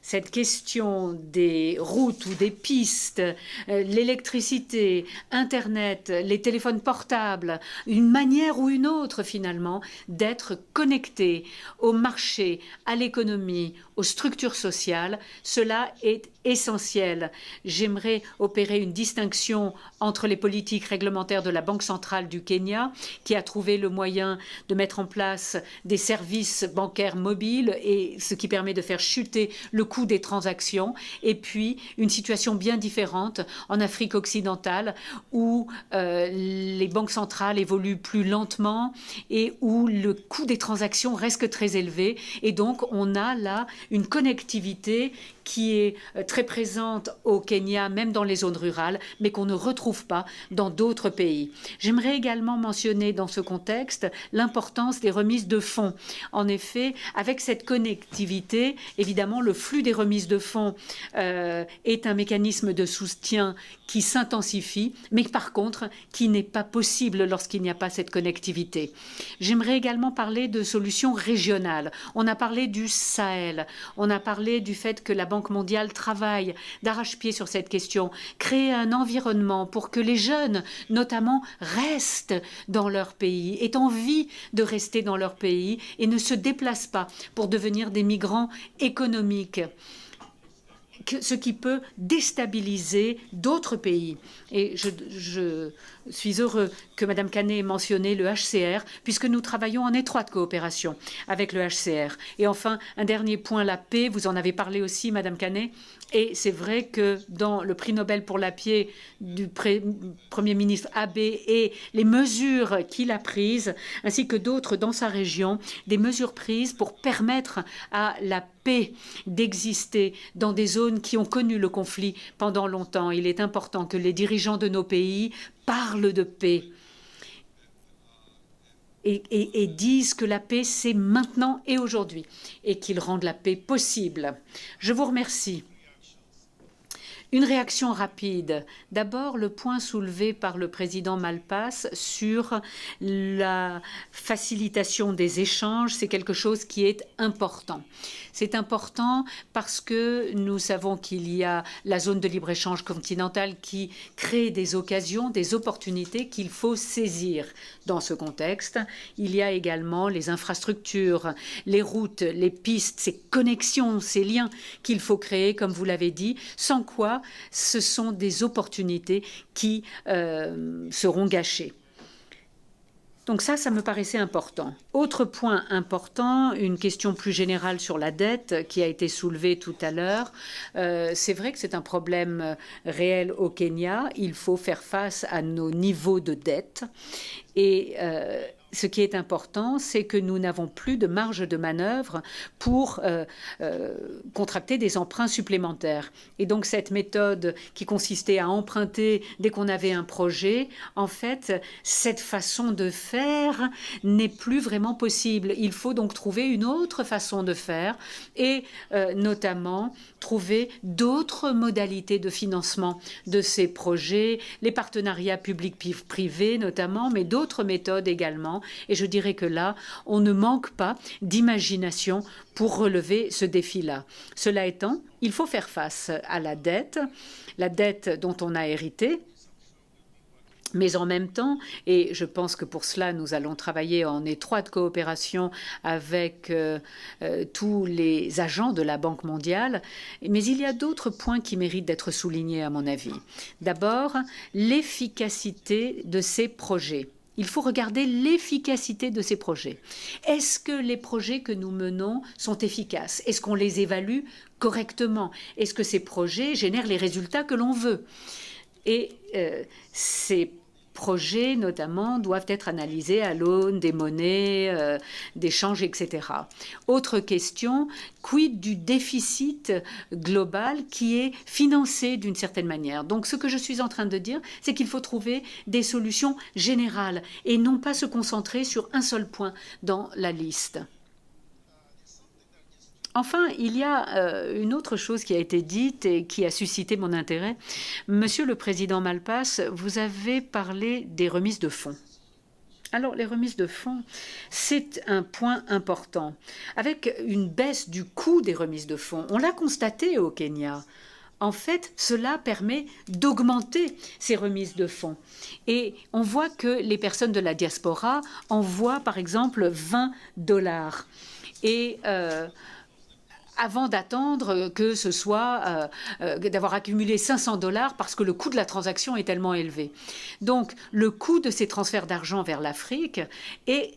Cette question des routes ou des pistes, l'électricité, Internet, les téléphones portables, une manière ou une autre finalement d'être connecté au marché, à l'économie, aux structures sociales, cela est essentiel. J'aimerais opérer une distinction entre les politiques réglementaires de la Banque centrale du Kenya, qui a trouvé le moyen de mettre en place des services bancaires mobiles, et ce qui permet de faire chuter le coût des transactions, et puis une situation bien différente en Afrique occidentale, où les banques centrales évoluent plus lentement et où le coût des transactions reste très élevé. Et donc, on a là une connectivité qui est très présente au Kenya, même dans les zones rurales, mais qu'on ne retrouve pas dans d'autres pays. J'aimerais également mentionner dans ce contexte l'importance des remises de fonds. En effet, avec cette connectivité, évidemment, le flux des remises de fonds est un mécanisme de soutien qui s'intensifie, mais par contre, qui n'est pas possible lorsqu'il n'y a pas cette connectivité. J'aimerais également parler de solutions régionales. On a parlé du Sahel, on a parlé du fait que la Banque mondiale travaille d'arrache-pied sur cette question, créer un environnement pour que les jeunes, notamment, restent dans leur pays, aient envie de rester dans leur pays et ne se déplacent pas pour devenir des migrants économiques. ce qui peut déstabiliser d'autres pays. Et je suis heureux que Mme Canet ait mentionné le HCR, puisque nous travaillons en étroite coopération avec le HCR. Et enfin, un dernier point, la paix, vous en avez parlé aussi, Mme Canet. Et c'est vrai que dans le prix Nobel pour la paix du Premier ministre Abe et les mesures qu'il a prises, ainsi que d'autres dans sa région, des mesures prises pour permettre à la paix d'exister dans des zones qui ont connu le conflit pendant longtemps. Il est important que les dirigeants de nos pays parlent de paix et disent que la paix, c'est maintenant et aujourd'hui, et qu'ils rendent la paix possible. Je vous remercie. Une réaction rapide. D'abord, le point soulevé par le président Malpass sur la facilitation des échanges, c'est quelque chose qui est important. C'est important parce que nous savons qu'il y a la zone de libre-échange continentale qui crée des occasions, des opportunités qu'il faut saisir. Dans ce contexte, il y a également les infrastructures, les routes, les pistes, ces connexions, ces liens qu'il faut créer, comme vous l'avez dit, sans quoi ce sont des opportunités qui seront gâchées. Donc ça me paraissait important. Autre point important, une question plus générale sur la dette qui a été soulevée tout à l'heure. C'est vrai que c'est un problème réel au Kenya. Il faut faire face à nos niveaux de dette. Et ce qui est important, c'est que nous n'avons plus de marge de manœuvre pour contracter des emprunts supplémentaires. Et donc cette méthode qui consistait à emprunter dès qu'on avait un projet, en fait, cette façon de faire n'est plus vraiment possible. Il faut donc trouver une autre façon de faire et notamment trouver d'autres modalités de financement de ces projets, les partenariats publics-privés notamment, mais d'autres méthodes également. Et je dirais que là, on ne manque pas d'imagination pour relever ce défi-là. Cela étant, il faut faire face à la dette dont on a hérité. Mais en même temps, et je pense que pour cela, nous allons travailler en étroite coopération avec tous les agents de la Banque mondiale, mais il y a d'autres points qui méritent d'être soulignés à mon avis. D'abord, l'efficacité de ces projets. Il faut regarder l'efficacité de ces projets. Est-ce que les projets que nous menons sont efficaces? Est-ce qu'on les évalue correctement? Est-ce que ces projets génèrent les résultats que l'on veut? Et ces projets, notamment, doivent être analysés à l'aune des monnaies, des changes, etc. Autre question, quid du déficit global qui est financé d'une certaine manière? Donc, ce que je suis en train de dire, c'est qu'il faut trouver des solutions générales et non pas se concentrer sur un seul point dans la liste. Enfin, il y a une autre chose qui a été dite et qui a suscité mon intérêt. Monsieur le Président Malpass, vous avez parlé des remises de fonds. Alors, les remises de fonds, c'est un point important. Avec une baisse du coût des remises de fonds, on l'a constaté au Kenya. En fait, cela permet d'augmenter ces remises de fonds. Et on voit que les personnes de la diaspora envoient, par exemple, $20. Et avant d'attendre que ce soit d'avoir accumulé $500 parce que le coût de la transaction est tellement élevé. Donc, le coût de ces transferts d'argent vers l'Afrique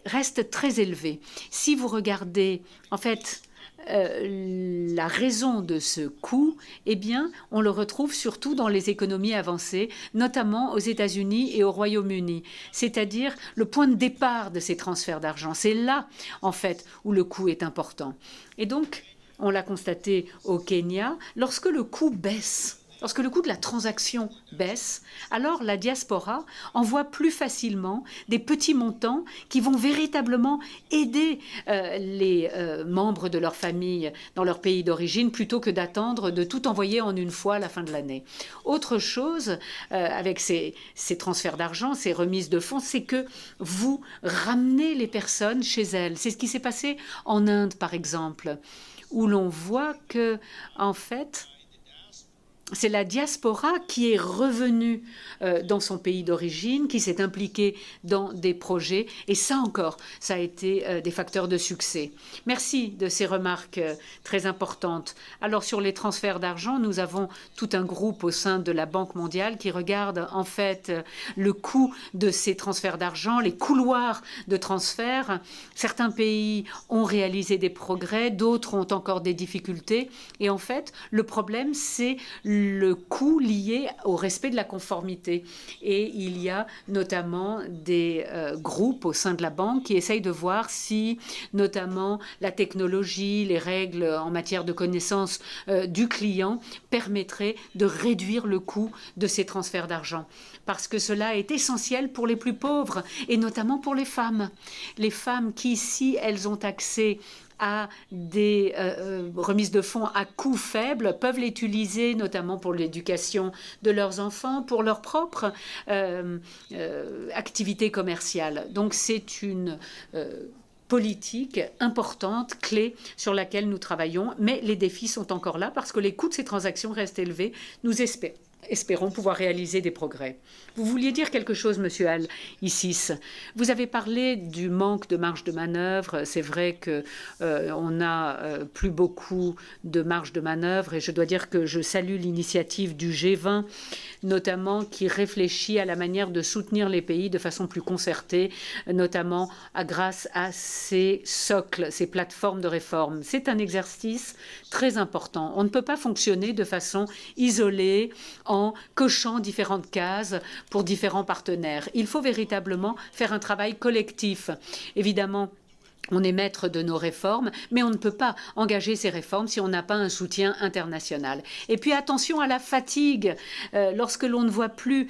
reste très élevé. Si vous regardez, en fait, la raison de ce coût, eh bien, on le retrouve surtout dans les économies avancées, notamment aux États-Unis et au Royaume-Uni, c'est-à-dire le point de départ de ces transferts d'argent. C'est là, en fait, où le coût est important. Et donc, on l'a constaté au Kenya, lorsque le coût baisse, lorsque le coût de la transaction baisse, alors la diaspora envoie plus facilement des petits montants qui vont véritablement aider les membres de leur famille dans leur pays d'origine plutôt que d'attendre de tout envoyer en une fois à la fin de l'année. Autre chose avec ces transferts d'argent, ces remises de fonds, c'est que vous ramenez les personnes chez elles. C'est ce qui s'est passé en Inde, par exemple, où l'on voit que, en fait, c'est la diaspora qui est revenue dans son pays d'origine, qui s'est impliquée dans des projets. Et ça encore, ça a été des facteurs de succès. Merci de ces remarques très importantes. Alors sur les transferts d'argent, nous avons tout un groupe au sein de la Banque mondiale qui regarde en fait le coût de ces transferts d'argent, les couloirs de transfert. Certains pays ont réalisé des progrès, d'autres ont encore des difficultés. Et en fait, le problème, c'est le coût lié au respect de la conformité. Et il y a notamment des groupes au sein de la banque qui essayent de voir si, notamment, la technologie, les règles en matière de connaissance du client permettraient de réduire le coût de ces transferts d'argent. Parce que cela est essentiel pour les plus pauvres, et notamment pour les femmes. Les femmes qui, si elles ont accès à des remises de fonds à coût faible, peuvent l'utiliser notamment pour l'éducation de leurs enfants, pour leur propre activité commerciale. Donc c'est une politique importante, clé, sur laquelle nous travaillons, mais les défis sont encore là parce que les coûts de ces transactions restent élevés. Nous espérons pouvoir réaliser des progrès. Vous vouliez dire quelque chose, Monsieur Al-Issis. Vous avez parlé du manque de marge de manœuvre. C'est vrai que on n'a plus beaucoup de marge de manœuvre, et je dois dire que je salue l'initiative du G20, notamment qui réfléchit à la manière de soutenir les pays de façon plus concertée, notamment grâce à ces socles, ces plateformes de réforme. C'est un exercice très important. On ne peut pas fonctionner de façon isolée en cochant différentes cases pour différents partenaires. Il faut véritablement faire un travail collectif. Évidemment, on est maître de nos réformes, mais on ne peut pas engager ces réformes si on n'a pas un soutien international. Et puis attention à la fatigue. Lorsque l'on ne voit plus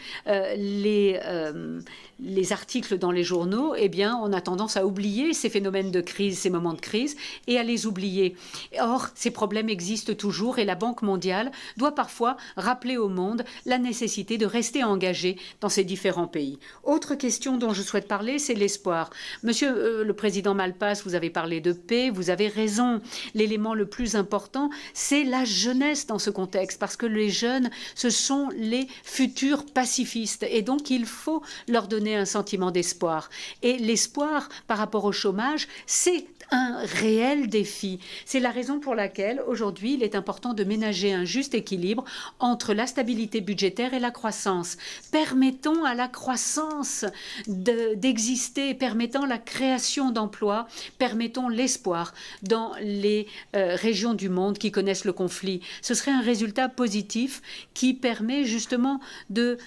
les articles dans les journaux, eh bien, on a tendance à oublier ces phénomènes de crise, ces moments de crise, et à les oublier. Or, ces problèmes existent toujours, et la Banque mondiale doit parfois rappeler au monde la nécessité de rester engagé dans ces différents pays. Autre question dont je souhaite parler, c'est l'espoir. Monsieur le Président Malpass, vous avez parlé de paix, vous avez raison. L'élément le plus important, c'est la jeunesse dans ce contexte, parce que les jeunes, ce sont les futurs pacifistes, et donc il faut leur donner un sentiment d'espoir. Et l'espoir par rapport au chômage, c'est un réel défi. C'est la raison pour laquelle, aujourd'hui, il est important de ménager un juste équilibre entre la stabilité budgétaire et la croissance. Permettons à la croissance d'exister, permettons la création d'emplois, permettons l'espoir dans les régions du monde qui connaissent le conflit. Ce serait un résultat positif qui permet justement de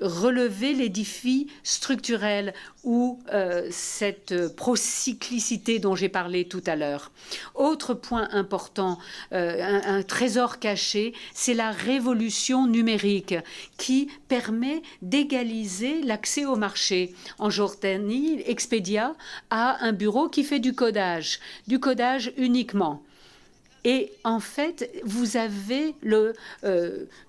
relever les défis structurels ou cette procyclicité dont j'ai parlé tout à l'heure. Autre point important, un trésor caché, c'est la révolution numérique qui permet d'égaliser l'accès au marché. En Jordanie, Expedia a un bureau qui fait du codage uniquement. Et en fait, vous avez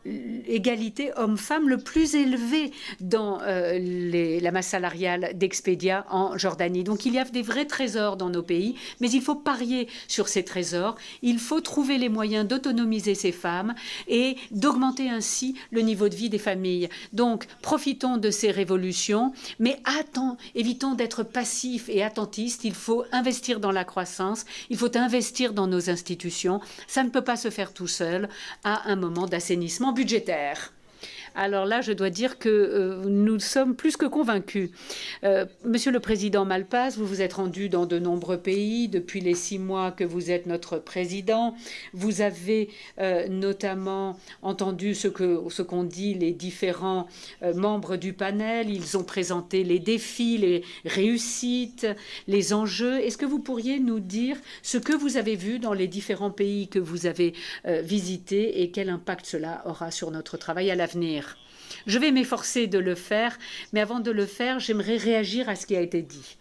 l'égalité homme-femme le plus élevé dans la masse salariale d'Expedia en Jordanie. Donc il y a des vrais trésors dans nos pays, mais il faut parier sur ces trésors. Il faut trouver les moyens d'autonomiser ces femmes et d'augmenter ainsi le niveau de vie des familles. Donc profitons de ces révolutions, mais évitons d'être passifs et attentistes. Il faut investir dans la croissance, il faut investir dans nos institutions. Ça ne peut pas se faire tout seul à un moment d'assainissement budgétaire. Alors là, je dois dire que nous sommes plus que convaincus. Monsieur le Président Malpass, vous vous êtes rendu dans de nombreux pays depuis les 6 mois que vous êtes notre président. Vous avez notamment entendu ce qu'ont dit les différents membres du panel. Ils ont présenté les défis, les réussites, les enjeux. Est-ce que vous pourriez nous dire ce que vous avez vu dans les différents pays que vous avez visités et quel impact cela aura sur notre travail à l'avenir? Je vais m'efforcer de le faire, mais avant de le faire, j'aimerais réagir à ce qui a été dit.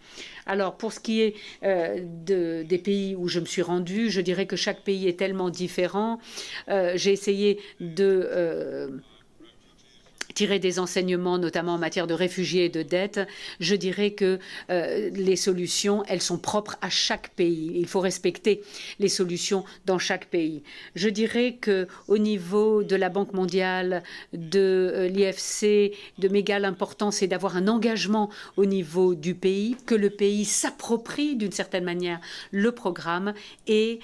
Alors, pour ce qui est des pays où je me suis rendue, je dirais que chaque pays est tellement différent. J'ai essayé de tirer des enseignements, notamment en matière de réfugiés et de dettes, je dirais que les solutions, elles sont propres à chaque pays. Il faut respecter les solutions dans chaque pays. Je dirais qu'au niveau de la Banque mondiale, de l'IFC, de m'égale importance, c'est d'avoir un engagement au niveau du pays, que le pays s'approprie d'une certaine manière le programme et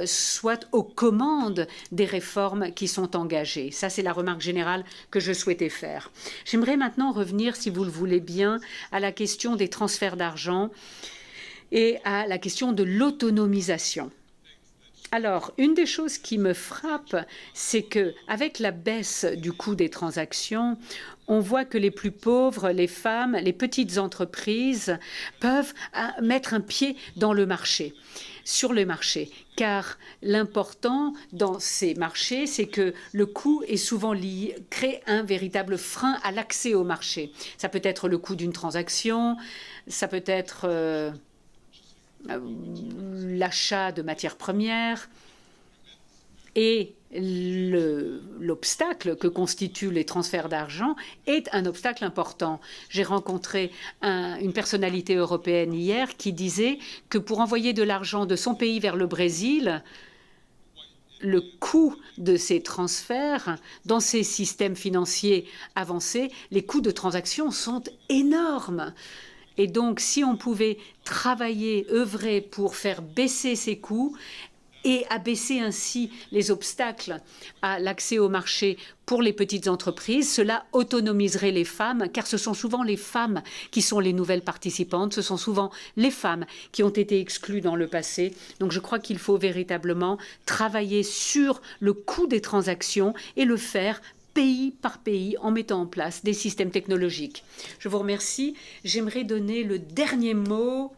soit aux commandes des réformes qui sont engagées. Ça, c'est la remarque générale que je souhaitais faire. J'aimerais maintenant revenir, si vous le voulez bien, à la question des transferts d'argent et à la question de l'autonomisation. Alors, une des choses qui me frappe, c'est qu'avec la baisse du coût des transactions, on voit que les plus pauvres, les femmes, les petites entreprises peuvent mettre un pied dans le marché, sur le marché, car l'important dans ces marchés, c'est que le coût est souvent lié, crée un véritable frein à l'accès au marché. Ça peut être le coût d'une transaction, ça peut être l'achat de matières premières et l'obstacle que constituent les transferts d'argent est un obstacle important. J'ai rencontré une personnalité européenne hier qui disait que pour envoyer de l'argent de son pays vers le Brésil, le coût de ces transferts, dans ces systèmes financiers avancés, les coûts de transaction sont énormes. Et donc, si on pouvait travailler, œuvrer pour faire baisser ces coûts et abaisser ainsi les obstacles à l'accès au marché pour les petites entreprises, cela autonomiserait les femmes, car ce sont souvent les femmes qui sont les nouvelles participantes, ce sont souvent les femmes qui ont été exclues dans le passé. Donc je crois qu'il faut véritablement travailler sur le coût des transactions et le faire pays par pays en mettant en place des systèmes technologiques. Je vous remercie. J'aimerais donner le dernier mot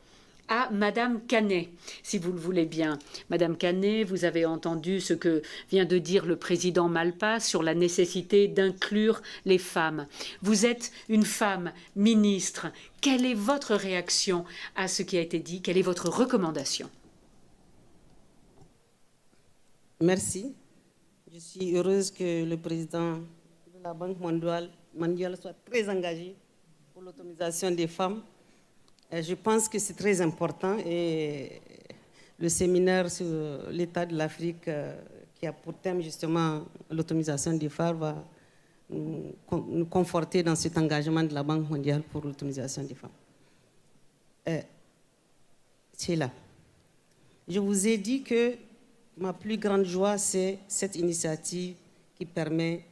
à Madame Canet, si vous le voulez bien. Madame Canet, vous avez entendu ce que vient de dire le président Malpass sur la nécessité d'inclure les femmes. Vous êtes une femme ministre. Quelle est votre réaction à ce qui a été dit? Quelle est votre recommandation? Merci. Je suis heureuse que le président de la Banque mondiale soit très engagé pour l'autonomisation des femmes. Je pense que c'est très important et le séminaire sur l'état de l'Afrique qui a pour thème justement l'autonomisation des femmes va nous conforter dans cet engagement de la Banque mondiale pour l'autonomisation des femmes. C'est là. Je vous ai dit que ma plus grande joie, c'est cette initiative qui permet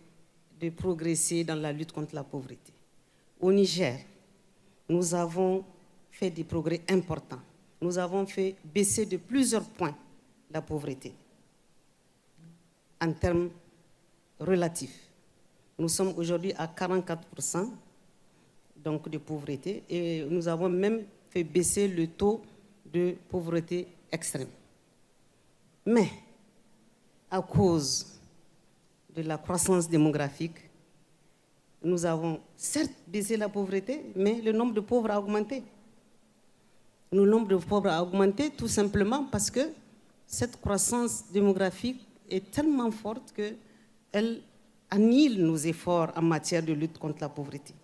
de progresser dans la lutte contre la pauvreté. Au Niger, nous avons fait des progrès importants. Nous avons fait baisser de plusieurs points la pauvreté en termes relatifs. Nous sommes aujourd'hui à 44% donc, de pauvreté et nous avons même fait baisser le taux de pauvreté extrême. Mais à cause de la croissance démographique, nous avons certes baissé la pauvreté, mais le nombre de pauvres a augmenté. Le nombre de pauvres a augmenté tout simplement parce que cette croissance démographique est tellement forte qu'elle annihile nos efforts en matière de lutte contre la pauvreté.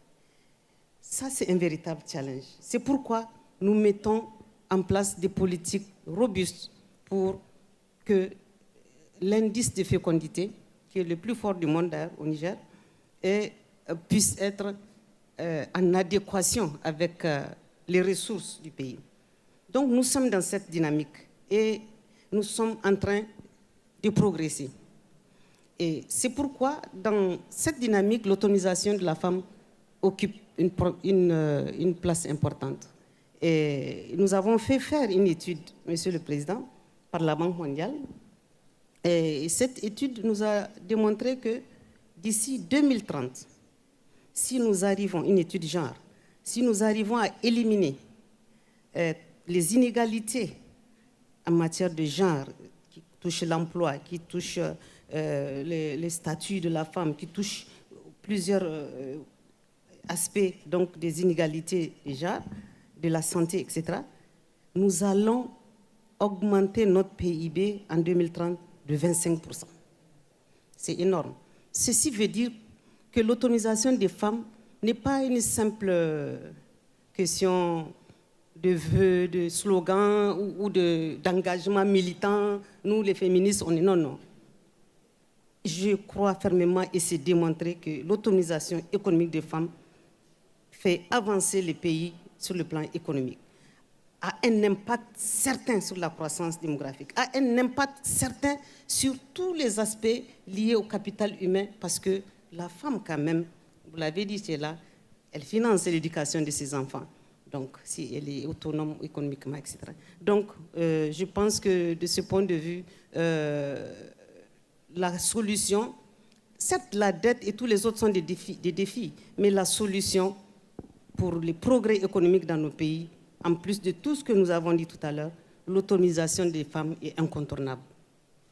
Ça, c'est un véritable challenge. C'est pourquoi nous mettons en place des politiques robustes pour que l'indice de fécondité, qui est le plus fort du monde au Niger, puisse être en adéquation avec les ressources du pays. Donc nous sommes dans cette dynamique et nous sommes en train de progresser. Et c'est pourquoi dans cette dynamique, l'autonomisation de la femme occupe une place importante. Et nous avons fait faire une étude, Monsieur le Président, par la Banque mondiale. Et cette étude nous a démontré que d'ici 2030, si nous arrivons, une étude genre, si nous arrivons à éliminer les inégalités en matière de genre qui touchent l'emploi, qui touchent les statuts de la femme, qui touchent plusieurs aspects donc, des inégalités de genre, de la santé, etc., nous allons augmenter notre PIB en 2030 de 25%. C'est énorme. Ceci veut dire que l'autonomisation des femmes n'est pas une simple question de vœux, de slogans ou d'engagement militant. Nous, les féministes, on est non. Je crois fermement, et c'est démontré, que l'autonomisation économique des femmes fait avancer les pays sur le plan économique, a un impact certain sur la croissance démographique, a un impact certain sur tous les aspects liés au capital humain, parce que la femme, quand même, vous l'avez dit, c'est là, elle finance l'éducation de ses enfants. Donc, si elle est autonome économiquement, etc. Donc, je pense que de ce point de vue, la solution, certes, la dette et tous les autres sont des défis, mais la solution pour les progrès économiques dans nos pays, en plus de tout ce que nous avons dit tout à l'heure, l'autonomisation des femmes est incontournable.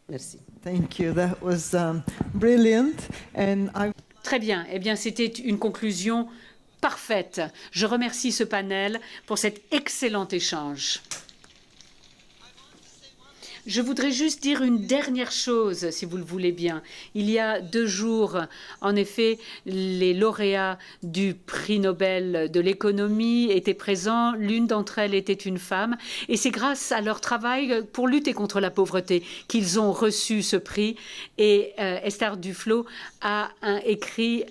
Merci. Thank you. That was brilliant. And Très bien. Eh bien, c'était une conclusion parfaite. Je remercie ce panel pour cet excellent échange. Je voudrais juste dire une dernière chose, si vous le voulez bien. Il y a 2 jours, en effet, les lauréats du prix Nobel de l'économie étaient présents. L'une d'entre elles était une femme. Et c'est grâce à leur travail pour lutter contre la pauvreté qu'ils ont reçu ce prix. Et Esther Duflo a écrit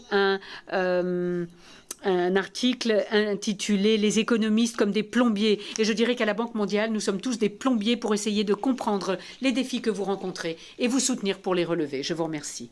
un article intitulé « Les économistes comme des plombiers ». Et je dirais qu'à la Banque mondiale, nous sommes tous des plombiers pour essayer de comprendre les défis que vous rencontrez et vous soutenir pour les relever. Je vous remercie.